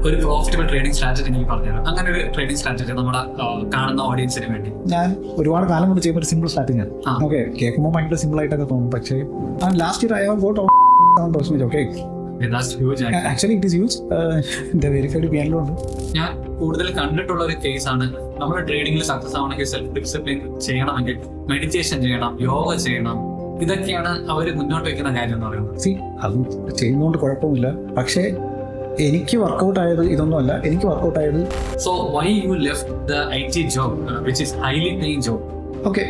ഒരു profitable trading strategy എനിക്ക് പറഞ്ഞുതരാം. അങ്ങനെ ഒരു ട്രേഡിംഗ് സ്ട്രാറ്റജി നമ്മുടെ കാണുന്ന ഓഡിയൻസിന് വേണ്ടി ഞാൻ ഒരുപാട് കാലം കൊണ്ട് ചെയ്യുന്ന ഒരു സിമ്പിൾ സ്ട്രാറ്റജിയാണ്. ഓക്കെ, കേൾക്കുമ്പോൾ ഭയങ്കര സിമ്പിൾ ആയിട്ടൊക്കെ തോന്നും, പക്ഷേ last year I have got okay actually it is use verified പിയാനിലുണ്ട്. ഞാൻ കൂടുതൽ കണ്ടിട്ടുള്ള ഒരു കേസാണ്, നമ്മൾ ട്രേഡിംഗിൽ സക്സസ് ആവണമെങ്കിൽ സെൽഫ് ഡിസിപ്ലിൻ ചെയ്യണമെങ്കിൽ മെഡിറ്റേഷൻ ചെയ്യണം, യോഗ ചെയ്യണം, ഇതൊക്കെയാണ് അവർ മുന്നോട്ട് വെക്കുന്ന കാര്യം എന്ന് പറയുന്നത്. അത് ചെയ്യുന്നതുകൊണ്ട് കുഴപ്പമൊന്നുമില്ല, പക്ഷേ എനിക്ക് വർക്കൗട്ട് ആയത് ഇതൊന്നുമല്ല. എനിക്ക് വർക്കൗട്ട് ആയത് so why you left the IT job which is highly paying job? Okay,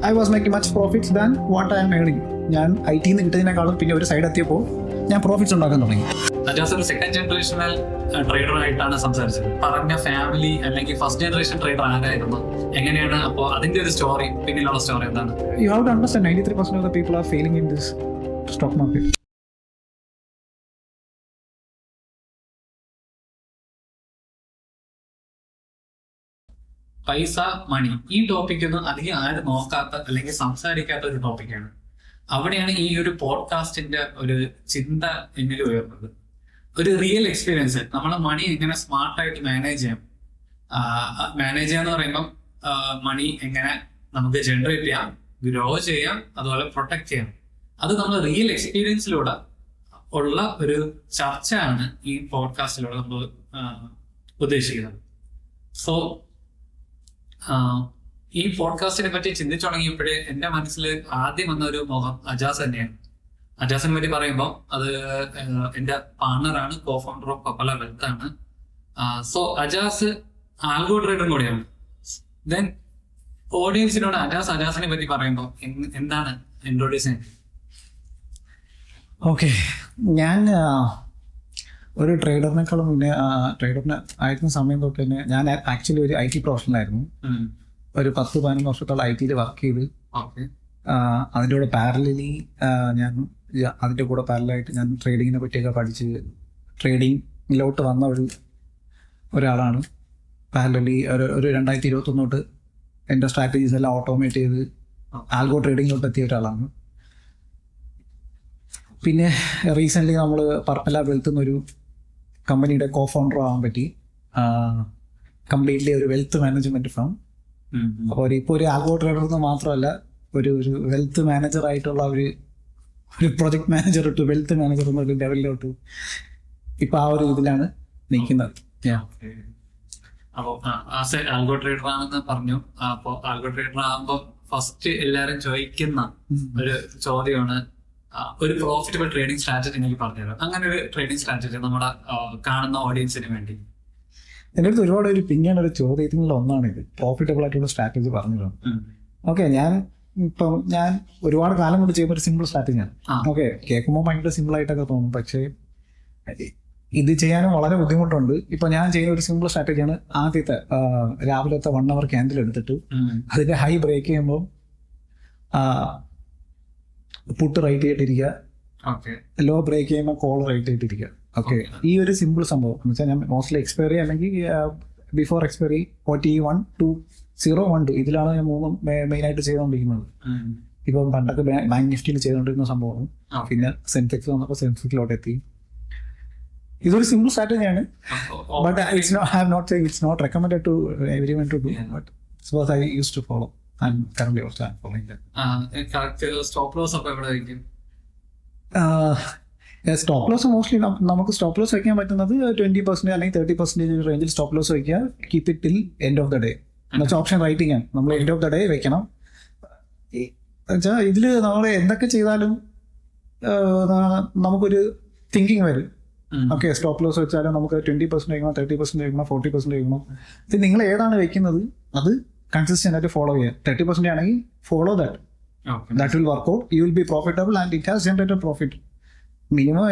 I was making much profits than what I am earning. ഞാൻ IT നിന്ന് കിട്ടുന്നതിനേക്കാളും പിന്നെ ഒരു സൈഡ് എത്തിയപ്പോൾ ഞാൻ പ്രോഫിറ്റ്സ് ഉണ്ടാക്കാൻ തുടങ്ങി. അജാസ് ഒരു സെക്കൻഡ് ജനറേഷണൽ ട്രേഡർ ആയിട്ടാണ് സംസാരിച്ചത്. പറഞ്ഞ ഫാമിലി അല്ലെങ്കിൽ ഫസ്റ്റ് ജനറേഷൻ ട്രേഡർ ആരായിരുന്നു, എങ്ങനെയാണ്? അപ്പോൾ അതിന്റെ ഒരു സ്റ്റോറി, പിന്നിലുള്ള സ്റ്റോറി എന്താണ്? You have to understand 93% of the people are failing in this stock market. പൈസ, മണി, ഈ ടോപ്പിക് ഒന്നും അധികം ആരും നോക്കാത്ത അല്ലെങ്കിൽ സംസാരിക്കാത്ത ഒരു ടോപ്പിക്കാണ്. അവിടെയാണ് ഈ ഒരു പോഡ്കാസ്റ്റിന്റെ ഒരു ചിന്ത എന്നിൽ ഉയർന്നത്. ഒരു റിയൽ എക്സ്പീരിയൻസ്, നമ്മളെ മണി എങ്ങനെ സ്മാർട്ടായിട്ട് മാനേജ് ചെയ്യാം. മാനേജ് ചെയ്യാന്ന് പറയുമ്പം മണി എങ്ങനെ നമുക്ക് ജനറേറ്റ് ചെയ്യാം, ഗ്രോ ചെയ്യാം, അതുപോലെ പ്രൊട്ടക്ട് ചെയ്യാം. അത് നമ്മൾ റിയൽ എക്സ്പീരിയൻസിലൂടെ ഉള്ള ഒരു ചർച്ചയാണ് ഈ പോഡ്കാസ്റ്റിലൂടെ നമ്മൾ ഉദ്ദേശിക്കുന്നത്. സോ ഈ പോഡ്കാസ്റ്റിനെ പറ്റി ചിന്തിച്ചു തുടങ്ങിയപ്പോഴേ എൻ്റെ മനസ്സിൽ ആദ്യം വന്ന ഒരു മുഖം അജാസ് തന്നെയാണ്. അജാസിനെ പറ്റി പറയുമ്പോൾ അത് എൻ്റെ പാർട്ണറാണ്, കോ ഫൗണ്ടർ ഓഫ് കപ്പല വെൽത്ത് ആണ്. സോ അജാസ് ആൽഗോ ട്രേഡറും കൂടെയാണ്. ദെൻ ഓഡിയൻസിനോട് അജാസിനെ പറ്റി പറയുമ്പോൾ എന്താണ് ഇൻട്രോഡ്യൂസ് ചെയ്യുന്നത്? ഓക്കെ, ഞാൻ ഒരു ട്രേഡറിനേക്കാളും മുന്നേ ട്രേഡറിന് ആയിരുന്ന സമയം തൊട്ട് തന്നെ ഞാൻ ആക്ച്വലി ഒരു IT പ്രൊഫഷണൽ ആയിരുന്നു. ഒരു 10-15 വർഷത്തോളം IT വർക്ക് ചെയ്ത് അതിൻ്റെ കൂടെ പാരലലി അതിൻ്റെ കൂടെ പാരലായിട്ട് ഞാൻ ട്രേഡിങ്ങിനെ പറ്റിയൊക്കെ പഠിച്ച് ട്രേഡിങ്ങിലോട്ട് വന്ന ഒരാളാണ്. പാരലലി ഒരു 2021 തൊട്ട് എൻ്റെ സ്ട്രാറ്റജീസ് എല്ലാം ഓട്ടോമേറ്റ് ചെയ്ത് ആൽഗോ ട്രേഡിങ്ങിലോട്ട് എത്തിയ ഒരാളാണ്. പിന്നെ റീസെൻ്റ്ലി നമ്മൾ പർപ്പല വെൽത്ത് എന്നൊരു കമ്പനിയുടെ കോ ഫൗണ്ടർ ആവാൻ പറ്റി. കംപ്ലീറ്റ്ലി ഒരു വെൽത്ത് മാനേജ്മെൻറ്റ് ഫേം. അപ്പോൾ ഇപ്പോൾ ഒരു ആൽഗോ ട്രേഡർ എന്ന് മാത്രമല്ല, ഒരു വെൽത്ത് മാനേജർ ആയിട്ടുള്ള ഒരു project manager to wealth manager എന്നൊരു ലെവലിലോട്ട് ഇപ്പം ആ ഒരു ഇതിലാണ് നിൽക്കുന്നത്. അപ്പോൾ ആൽഗോ ട്രേഡർ ആണെന്ന് പറഞ്ഞു. അപ്പോൾ ആൽഗോ ട്രേഡർ ആകുമ്പോൾ ഫസ്റ്റ് എല്ലാവരും ചോദിക്കുന്ന ഒരു ചോദ്യമാണ്, ഒരു പ്രോഫിറ്റബിൾ ട്രേഡിംഗ് സ്ട്രാറ്റജി എനിക്ക് പറഞ്ഞുതരാം. അങ്ങനെ ഒരു ട്രേഡിംഗ് സ്ട്രാറ്റജി നമ്മുടെ കാണുന്ന ഓഡിയൻസിന് വേണ്ടി. എൻ്റെ അടുത്ത് ഒരുപാട് ഒരു പിന്നെയാണ് ഒരു ചോദ്യത്തിനുള്ള ഒന്നാണ് ഇത്, പ്രോഫിറ്റബിൾ ആയിട്ടുള്ള സ്ട്രാറ്റജി പറഞ്ഞു. ഓക്കെ, ഞാൻ ഒരുപാട് കാലം കൊണ്ട് ചെയ്യുന്ന ഒരു സിമ്പിൾ സ്ട്രാറ്റജിയാണ്. ഓക്കെ, കേൾക്കുമ്പോൾ ഭയങ്കര സിമ്പിൾ ആയിട്ടൊക്കെ തോന്നും, പക്ഷേ ഇത് ചെയ്യാനും വളരെ ബുദ്ധിമുട്ടുണ്ട്. ഇപ്പൊ ഞാൻ ചെയ്യുന്ന ഒരു സിമ്പിൾ സ്ട്രാറ്റജിയാണ്. ആദ്യത്തെ രാവിലത്തെ 1 hour ക്യാൻഡിൽ എടുത്തിട്ട് അതിന്റെ ഹൈ ബ്രേക്ക് ചെയ്യുമ്പോൾ പുട്ട് റൈറ്റ് ചെയ്തിട്ടിരിക്കുക, ലോ ബ്രേക്ക് ചെയ്യുമ്പോൾ കോൾ റൈറ്റ് ചെയ്തിട്ടിരിക്കുക. ഓക്കെ, ഈ ഒരു സിമ്പിൾ സംഭവം എന്ന് വെച്ചാൽ ഞാൻ മോസ്റ്റ്ലി എക്സ്പയറി അല്ലെങ്കിൽ ബിഫോർ എക്സ്പയറി 41, 2, 0, 1, 2 ഇതിലാണ് ഞാൻ 3 മെയിനായിട്ട് ചെയ്തുകൊണ്ടിരിക്കുന്നത്. ഇപ്പം പണ്ടൊക്കെ ബാങ്ക് നിഫ്റ്റിയിൽ ചെയ്തുകൊണ്ടിരുന്ന സംഭവം, പിന്നെ സെൻസെക്സ് വന്നപ്പോൾ സെൻസെക്സിലോട്ട് എത്തി. ഇതൊരു സിമ്പിൾ സ്ട്രാറ്റജിയാണ്, but I have not saying it's not recommended to everyone to do, but it's what I used to follow and currently also I am following that. Correct stop loss അപ്പോൾ എവിടെ വയ്ക്കും? Stop loss mostly നമുക്ക് stop loss വയ്ക്കാൻ പറ്റുന്നത് 20% അല്ലെങ്കിൽ 30% റേഞ്ചിൽ stop loss വയ്ക്കുക. Keep it till end of the day എന്നുവെച്ചാൽ ഓപ്ഷൻ റൈറ്റിംഗ് ആണ്. നമ്മൾ എൻഡ് ഓഫ് ദ ഡേ വെക്കണം. എന്നുവെച്ചാൽ ഇതിൽ നമ്മൾ എന്തൊക്കെ ചെയ്താലും നമുക്കൊരു തിങ്കിങ് വരും. ഓക്കെ, സ്റ്റോപ്പ് ലോസ് വെച്ചാലും നമുക്ക് 20% വയ്ക്കണം, 30% വയ്ക്കണം, 40% വയ്ക്കണം. ഇത് നിങ്ങൾ ഏതാണ് വെക്കുന്നത് അത് കൺസിസ്റ്റന്റ് ആയിട്ട് ഫോളോ ചെയ്യുക. 30% ആണെങ്കിൽ follow that, that will work out. You will be profitable and it has generated profit. Minimum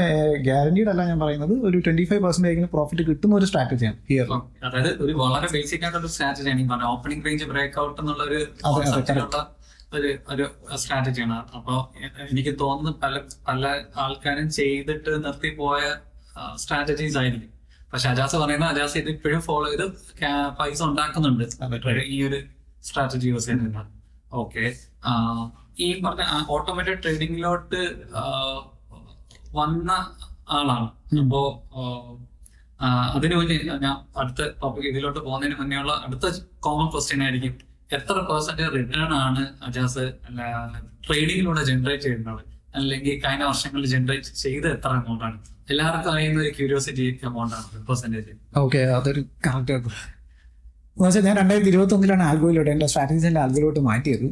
guaranteed അല്ല ഞാൻ പറയുന്നത്, ഒരു 25% പ്രോഫിറ്റ് കിട്ടുന്ന ഒരു സ്ട്രാറ്റജിയാണ് ഹിയർ. അതായത് ഒരു വളരെ ബേസിക് ആയിട്ടുള്ള സ്ട്രാറ്റജിയാണ് ഓപ്പണിംഗ് റേഞ്ച് ബ്രേക്ക് ഔട്ട് എന്നുള്ള ഒരു സ്ട്രാറ്റജിയാണ്. അപ്പോൾ എനിക്ക് തോന്നുന്നു പല ആൾക്കാരും ചെയ്തിട്ട് നിർത്തിപ്പോയ സ്ട്രാറ്റജീസ് ആയിരിക്കും. പക്ഷെ അജാസ് പറയുന്നത് അജാസ് ഇത് ഇപ്പോഴും ഫോളോ ചെയ്ത് പൈസ ഉണ്ടാക്കുന്നുണ്ട് ഈ ഒരു സ്ട്രാറ്റജി യൂസ് ചെയ്യുന്നത്. ഓക്കെ, ഈ പറഞ്ഞ ഓട്ടോമേറ്റഡ് ട്രേഡിങ്ങിലോട്ട് വന്ന ആളാണ്. അപ്പോ അതിനു മുന്നേ ഞാൻ അടുത്ത ടോപ്പിക് ഇതിലോട്ട് പോകുന്നതിന് മുന്നേ ഉള്ള അടുത്ത കോമൺ ക്വസ്റ്റ്യൻ ആയിരിക്കും, എത്ര പെർസെന്റേജ് റിട്ടേൺ ആണ് അജാസ് ട്രേഡിങ്ങിലൂടെ ജനറേറ്റ് ചെയ്യുന്നത്, അല്ലെങ്കിൽ കഴിഞ്ഞ വർഷങ്ങളിൽ ജനറേറ്റ് ചെയ്ത് എത്ര എമൗണ്ട് ആണ്? എല്ലാവർക്കും അറിയുന്ന ഒരു ക്യൂരിയോസിറ്റി എമൗണ്ട് ആണ് പെർസെന്റേജ്. ഓക്കെ, അതൊരു കറക്റ്റ് എന്ന് വെച്ചാൽ ഞാൻ 2021 ആൽഗോയിലോട്ട് എൻ്റെ സ്ട്രാറ്റജീസിന്റെ ആൽഗോയിലോട്ട് മാറ്റിയത്.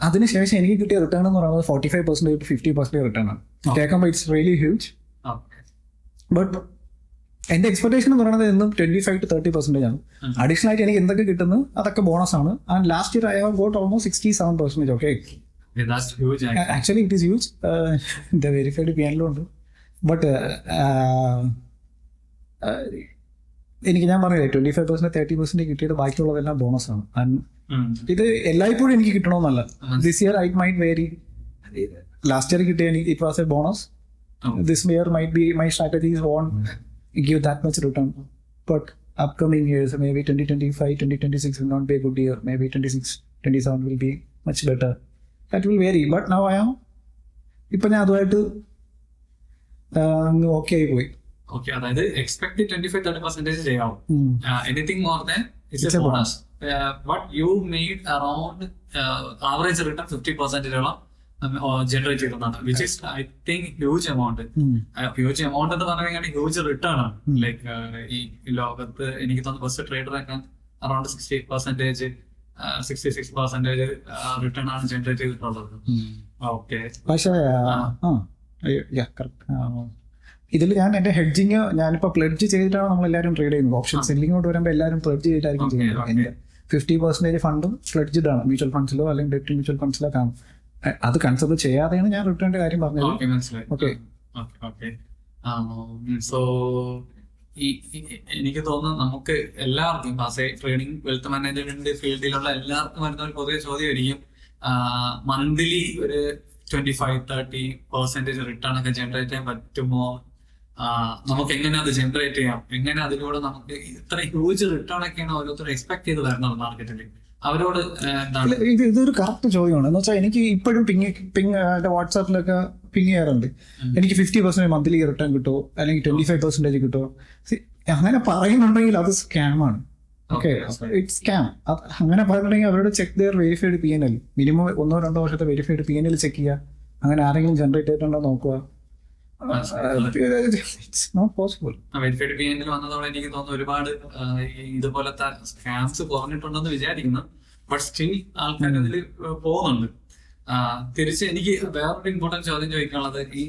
അതിനുശേഷം എനിക്ക് കിട്ടിയ റിട്ടേൺ എന്ന് പറയുന്നത് 45% to 50% റിട്ടേൺ ആണ്. കേൾക്കുമ്പോൾ ഇറ്റ്സ് റിയലി ഹ്യൂജ്. ബട്ട് എന്റെ എക്സ്പെക്ടേഷൻ എന്ന് പറയുന്നത് എന്നും 25 to 30% ആണ്. അഡീഷണൽ ആയിട്ട് എനിക്ക് എന്തൊക്കെ കിട്ടുന്നു അതൊക്കെ ബോണസ് ആണ്. And last year I have got almost 67%. Okay, actually it is huge. The verified പിയാനിലും ഉണ്ട്. ബട്ട് എനിക്ക് ഞാൻ പറഞ്ഞില്ലേ 25% 30% കിട്ടിയത് ബാക്കിയുള്ളതെല്ലാം ബോണസ് ആണ്. ഇത് എല്ലായ്പ്പോഴും എനിക്ക് കിട്ടണമെന്നല്ല. This year I might vary. Last year കിട്ടിയ it was a bonus. This year might be my strategies won't give that much return, but upcoming years, maybe 2025 2026 will not be a good year, maybe 26-27 will be much better. That will vary, but now I am ഇപ്പൊ ഞാൻ അതുമായിട്ട് okay ആയി പോയി. Okay, അതായത് expect 25-30% ചെയ്യാവും. Anything more than it's a bonus. But you made around average return 50% generate ചെയ്തതാണ്, which is I think huge amount. Huge amount എന്ന് പറയുന്നത് ഹ്യൂജ് റിട്ടേൺ ആണ്. ലൈക്ക് ഈ ലോകത്ത് എനിക്ക് തോന്നുന്നു ബെസ്റ്റ് ട്രേഡറൊക്കെ അറൌണ്ട് 66% റിട്ടേൺ ആണ് ജനറേറ്റ് ചെയ്തിട്ടുള്ളത്. ഓക്കെ, പക്ഷേ ഇതിൽ ഞാൻ എന്റെ ഹെഡ്ജിങ് ഞാനിപ്പോ പ്ലെഡ്ജ് ചെയ്തിട്ടാണ് നമ്മളെല്ലാവരും ട്രേഡ് ചെയ്യുന്നത്. ഓപ്ഷൻ സെല്ലിങ്ങോട്ട് വരുമ്പോൾ എല്ലാവരും പ്ലെഡ്ജ് ചെയ്തിട്ടായിരിക്കും ചെയ്യുന്നത്. എന്റെ 50% ഫണ്ടും പ്ലെഡ്ജ്ഡ് ആണ്, മ്യൂച്വൽ ഫണ്ട്സിലോ അല്ലെങ്കിൽ ഡെപ്റ്റ് മ്യൂച്വൽ ഫണ്ട്സിലോ കാണും. അത് കൺസിഡർ ചെയ്യാതെയാണ് ഞാൻ റിട്ടേണിന്റെ കാര്യം പറഞ്ഞത്. ഓക്കെ, സോ എനിക്ക് തോന്നുന്നു നമുക്ക് എല്ലാവർക്കും ട്രേഡിംഗ് വെൽത്ത് മാനേജ്മെന്റ് ഫീൽഡിലുള്ള എല്ലാവർക്കും വരുന്ന ഒരു പൊതുവെ ചോദ്യമായിരിക്കും, മന്ത്ലി ഒരു 25-30% റിട്ടേൺ ഒക്കെ ജനറേറ്റ് ചെയ്യാൻ പറ്റുമോ? നമുക്ക് എങ്ങനെ അത് ജനറേറ്റ് ചെയ്യാം? എങ്ങനെ അതിലൂടെ നമുക്ക് ഇത്ര ഹ്യൂജ് റിട്ടേൺ ഒക്കെയാണ് ഓരോരുത്തരും എക്സ്പെക്ട് ചെയ്ത് വരുന്നത് മാർക്കറ്റിൽ? അവരോട് ഇതൊരു കറക്റ്റ് ചോദ്യമാണ്. എന്ന് വെച്ചാൽ എനിക്ക് ഇപ്പോഴും പിങ് വാട്സാപ്പിലൊക്കെ പിങ് ചെയ്യാറുണ്ട്, എനിക്ക് 50% മന്ത്ലി റിട്ടേൺ കിട്ടുമോ അല്ലെങ്കിൽ 25% കിട്ടുമോ? അങ്ങനെ പറയുന്നുണ്ടെങ്കിൽ അത് സ്കാമാണ്. Okay, it's scam. അങ്ങനെ പറയുന്നുണ്ടെങ്കിൽ അവരോട് check their verified PNL. Minimum 1-2 വർഷത്തെ വെരിഫൈഡ് PNL ചെക്ക് ചെയ്യുക. അങ്ങനെ ആരെങ്കിലും ജനറേറ്റ് ചെയ്തിട്ടുണ്ടോ നോക്കുക. It's not possible. Verified PNL വന്നതോടെ എനിക്ക് തോന്നുന്നു ഒരുപാട് ഇതുപോലത്തെ സ്കാംസ് കുറഞ്ഞിട്ടുണ്ടെന്ന് വിചാരിക്കുന്നു. ബട്ട് സ്റ്റിൽ ആൾക്കാർ അതിൽ പോകുന്നുണ്ട്. തിരിച്ച് എനിക്ക് വേറൊരു ഇമ്പോർട്ടന്റ് ചോദ്യം ചോദിക്കാനുള്ളത്, ഈ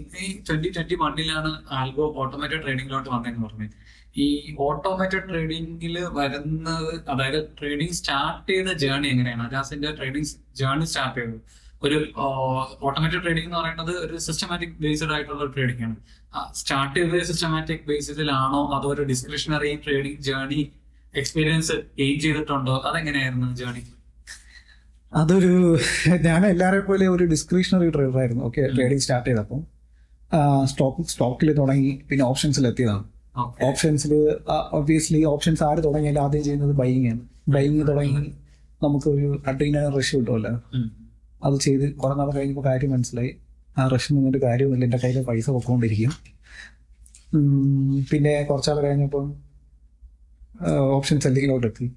2021 ആൽഗോ ഓട്ടോമേറ്റഡ് ട്രേഡിംഗിലോട്ട് വന്നതെന്ന് പറഞ്ഞു. ഈ ഓട്ടോമേറ്റഡ് ട്രേഡിംഗിൽ വരുന്നത്, അതായത് ട്രേഡിംഗ് സ്റ്റാർട്ട് ചെയ്ത ജേർണി എങ്ങനെയാണ്? അജാസിന്റെ ട്രേഡിംഗ് ജേർണി സ്റ്റാർട്ട് ചെയ്തത് ഒരു ഓട്ടോമേറ്റഡ് ട്രേഡിംഗ് എന്ന് പറയുന്നത് ഒരു സിസ്റ്റമാറ്റിക് ബേസ്ഡ് ആയിട്ടുള്ള ട്രേഡിംഗ് ആണ്. സ്റ്റാർട്ട് ചെയ്തത് സിസ്റ്റമാറ്റിക് ബേസിസിലാണോ അതോ ഒരു discretionary trading journey experience gain ചെയ്തിട്ടുണ്ടോ? അതെങ്ങനെയായിരുന്നു ജേർണി? അതൊരു ഞാൻ എല്ലാവരെയും പോലെ ഒരു ഡിസ്ക്രിഷണറി ട്രേഡർ ആയിരുന്നു. ഓക്കെ, ട്രേഡിംഗ് സ്റ്റാർട്ട് ചെയ്തപ്പോൾ സ്റ്റോക്കിൽ തുടങ്ങി, പിന്നെ ഓപ്ഷൻസിൽ എത്തിയതാണ്. ഓപ്ഷൻസിൽ ഒബ്വിയസ്ലി ഓപ്ഷൻസ് ആര് തുടങ്ങിയാലും ആദ്യം ചെയ്യുന്നത് ബൈയിങ് ആണ്. ബൈയിങ് തുടങ്ങി നമുക്കൊരു അഡ്രീനൽ റഷ് കിട്ടുമല്ലോ, അത് ചെയ്ത് കുറെ നാൾ കഴിഞ്ഞപ്പോൾ കാര്യം മനസ്സിലായി ആ റഷ് നിന്നിട്ട് കാര്യമൊന്നുമില്ല, എൻ്റെ കയ്യിൽ പൈസ പൊക്കോണ്ടിരിക്കും. പിന്നെ കുറച്ചാൾ കഴിഞ്ഞപ്പോൾ ഓപ്ഷൻ സെല്ലിങ്ങിലോട്ട് എത്തി.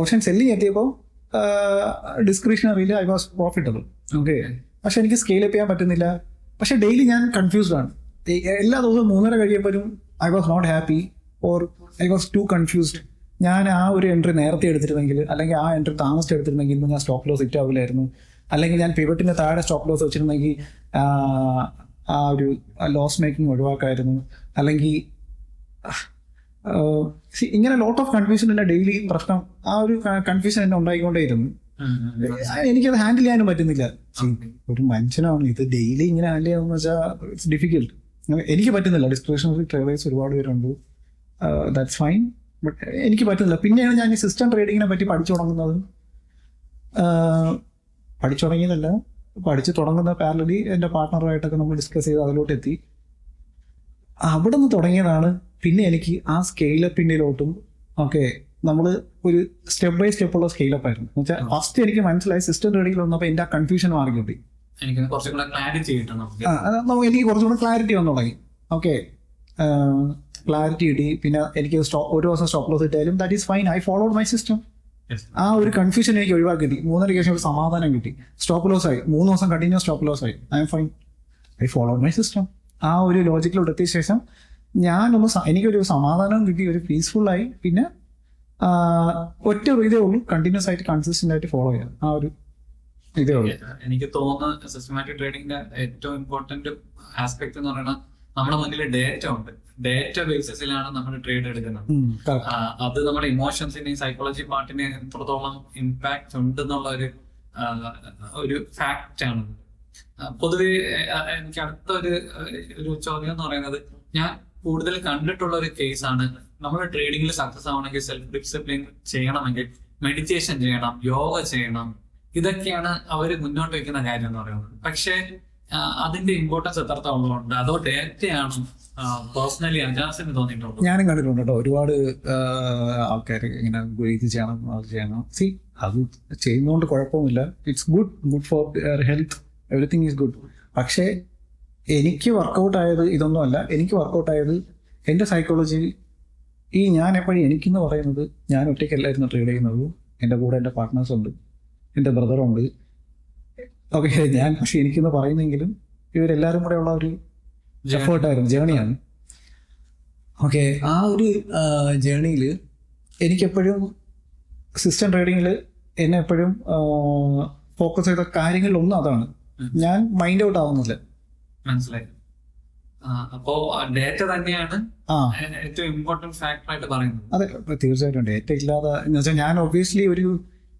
ഓപ്ഷൻ സെല്ലിങ് എത്തിയപ്പോൾ ഡിസ്ക്രിഷണറിയിൽ ഐ വാസ് പ്രോഫിറ്റബിൾ. ഓക്കെ, പക്ഷെ എനിക്ക് സ്കെയിൽ അപ്പ് ചെയ്യാൻ പറ്റുന്നില്ല. പക്ഷെ ഡെയിലി ഞാൻ കൺഫ്യൂസ്ഡ് ആണ്. എല്ലാ ദിവസവും 3:30 കഴിയുമ്പോഴും I was not happy or I was too confused. ഞാൻ ആ ഒരു എൻട്രി നേരത്തെ എടുത്തിരുന്നെങ്കിൽ, അല്ലെങ്കിൽ ആ എൻട്രി താമസിച്ച് എടുത്തിരുന്നെങ്കിൽ ഇന്ന് ഞാൻ സ്റ്റോപ്പ് ലോസ് ഹിറ്റ് ആവില്ലായിരുന്നു. അല്ലെങ്കിൽ ഞാൻ പിവറ്റിന് താഴെ സ്റ്റോപ്പ് ലോസ് വെച്ചിരുന്നെങ്കിൽ ആ ഒരു ലോസ് മേക്കിംഗ് ഒഴിവാക്കായിരുന്നു. അല്ലെങ്കിൽ ഇങ്ങനെ ലോട്ട് ഓഫ് കൺഫ്യൂഷൻ എന്നെ ഡെയിലി പ്രശ്നം. ആ ഒരു കൺഫ്യൂഷൻ എന്നെ ഉണ്ടായിക്കൊണ്ടേയിരുന്നു. എനിക്കത് ഹാൻഡിൽ ചെയ്യാനും പറ്റുന്നില്ല. ഒരു മനുഷ്യനാണ് ഇത് ഡെയിലി ഇങ്ങനെ ഹാൻഡിൽ ചെയ്യാന്ന് വെച്ചാൽ ഇറ്റ്സ് ഡിഫിക്കൽട്ട്. എനിക്ക് പറ്റുന്നില്ല. ഡിസ്ക്രിഷണറി ട്രേഡേഴ്സ് ഒരുപാട് പേരുണ്ട്, ദാറ്റ്സ് ഫൈൻ. ബട്ട് എനിക്ക് പറ്റുന്നില്ല. പിന്നെയാണ് ഞാൻ ഈ സിസ്റ്റം ട്രേഡിങ്ങിനെ പറ്റി പഠിച്ചു തുടങ്ങുന്നത്. പഠിച്ചു തുടങ്ങിയതല്ല, പഠിച്ചു തുടങ്ങുന്ന പാരലലി എൻ്റെ പാർട്ട്ണറുമായിട്ടൊക്കെ നമ്മൾ ഡിസ്കസ് ചെയ്ത് അതിലോട്ട് എത്തി. അവിടെ നിന്ന് തുടങ്ങിയതാണ്. പിന്നെ എനിക്ക് ആ സ്കെയിലപ്പിൻ്റെലോട്ടും ഓക്കെ നമ്മൾ ഒരു സ്റ്റെപ്പ് ബൈ സ്റ്റെപ്പ് ഉള്ള സ്കെയിലപ്പ് ആയിരുന്നു. എന്ന് വെച്ചാൽ ഫസ്റ്റ് എനിക്ക് മനസ്സിലായി സിസ്റ്റം ട്രേഡിങ്ങിൽ വന്നപ്പോൾ എൻ്റെ ആ കൺഫ്യൂഷൻ മാറിക്കിട്ടി. എനിക്ക് കുറച്ചുകൂടെ ക്ലാരിറ്റി വന്നു തുടങ്ങി. ഓക്കെ, ക്ലാരിറ്റി കിട്ടി. പിന്നെ എനിക്ക് ഒരു ദിവസം സ്റ്റോപ്പ് ലോസ് ഇട്ടാലും that is fine, I followed my system. ആ ഒരു കൺഫ്യൂഷൻ എനിക്ക് ഒഴിവാക്കി കിട്ടി. 3.5 ശേഷം ഒരു സമാധാനം കിട്ടി. സ്റ്റോപ്പ് ലോസ് ആയി, 3 ദിവസം കണ്ടിന്യൂസ് സ്റ്റോപ്പ് ലോസ് ആയി, I am fine, I followed my system. ആ ഒരു ലോജിക്കിലോട്ട് എത്തിയ ശേഷം എനിക്കൊരു സമാധാനം കിട്ടി, ഒരു പീസ്ഫുള്ളായി. പിന്നെ ഒറ്റ ഇതേ ഉള്ളൂ, കണ്ടിന്യൂസ് ആയിട്ട് കൺസിസ്റ്റന്റ് ആയിട്ട് ഫോളോ ചെയ്യാം. ആ ഒരു ഇതേ ഉള്ളൂ. എനിക്ക് തോന്നുന്ന സിസ്റ്റമാറ്റിക് ട്രേഡിംഗിന്റെ ഏറ്റവും ഇമ്പോർട്ടന്റ് ആസ്പെക്ട് എന്ന് പറയുന്നത് നമ്മുടെ മുന്നിൽ ഡേറ്റ ഉണ്ട്. ഡേറ്റ ബേസിസിലാണ് നമ്മൾ ട്രേഡ് എടുക്കുന്നത്. അത് നമ്മുടെ ഇമോഷൻസിനെയും സൈക്കോളജി പാർട്ടിനെ എത്രത്തോളം ഇമ്പാക്ട് ഉണ്ടെന്നുള്ള ഒരു ഫാക്റ്റ് ആണ്. പൊതുവെ എനിക്ക് അടുത്ത ഒരു ചോദ്യം എന്ന് പറയുന്നത്, ഞാൻ കൂടുതൽ കണ്ടിട്ടുള്ള ഒരു കേസാണ്, നമ്മൾ ട്രേഡിംഗിൽ സക്സസ് ആവണമെങ്കിൽ സെൽഫ് ഡിസിപ്ലിൻ ചെയ്യണമെങ്കിൽ മെഡിറ്റേഷൻ ചെയ്യണം, യോഗ ചെയ്യണം, ഇതൊക്കെയാണ് അവർ മുന്നോട്ട് വെക്കുന്ന കാര്യം എന്ന് പറയുന്നത്. പക്ഷേ അതിന്റെ ഇമ്പോർട്ടൻസ് എത്രത്തോളം ഉണ്ട്, അതോ ഡേറ്റയാണ് പേഴ്സണലി അജാസിന് തോന്നിയിട്ടുള്ളത്? ഞാനും കണ്ടിട്ടുണ്ട് കേട്ടോ, ഒരുപാട് ആൾക്കാർ ഇങ്ങനെ ഇത് ചെയ്യണം, അത് ചെയ്യണം. അത് ചെയ്യുന്നതുകൊണ്ട് കുഴപ്പമൊന്നുമില്ല, it's good for health, everything is good. പക്ഷേ എനിക്ക് വർക്കൗട്ട് ആയത് ഇതൊന്നുമല്ല. എനിക്ക് വർക്കൗട്ട് ആയത് എൻ്റെ സൈക്കോളജി. ഞാൻ എപ്പോഴും എനിക്കെന്ന് പറയുന്നത്, ഞാൻ ഒറ്റയ്ക്കല്ലായിരുന്നു ട്രേഡ് ചെയ്യുന്നത്. എൻ്റെ കൂടെ എൻ്റെ പാർട്ട്നേഴ്സ് ഉണ്ട്, എൻ്റെ ബ്രദറുണ്ട്. ഓക്കെ, പക്ഷെ എനിക്കെന്ന് പറയുന്നെങ്കിലും ഇവരെല്ലാവരും കൂടെ ഉള്ള ഒരു എഫേർട്ടായിരുന്നു, ജേണിയാണ്. ഓക്കെ, ആ ഒരു ജേണിയിൽ എനിക്കെപ്പോഴും സിസ്റ്റം ട്രേഡിങ്ങിൽ എന്നെ എപ്പോഴും ഫോക്കസ് ചെയ്ത കാര്യങ്ങളിലൊന്നും അതാണ്. ഞാൻ മൈൻഡ് ഔട്ട് ആവുന്നില്ല. മനസ്സിലായി. അപ്പോ ഡേറ്റ തന്നെയാണ് ഏറ്റവും ഇമ്പോർട്ടന്റ് ഫാക്ടർ ആയിട്ട് പറയുന്നത്. അതെ, തീർച്ചയായിട്ടും. ഡേറ്റ ഇല്ലാതെ എന്ന് വെച്ചാൽ ഞാൻ ഒബ്വിയസ്ലി ഒരു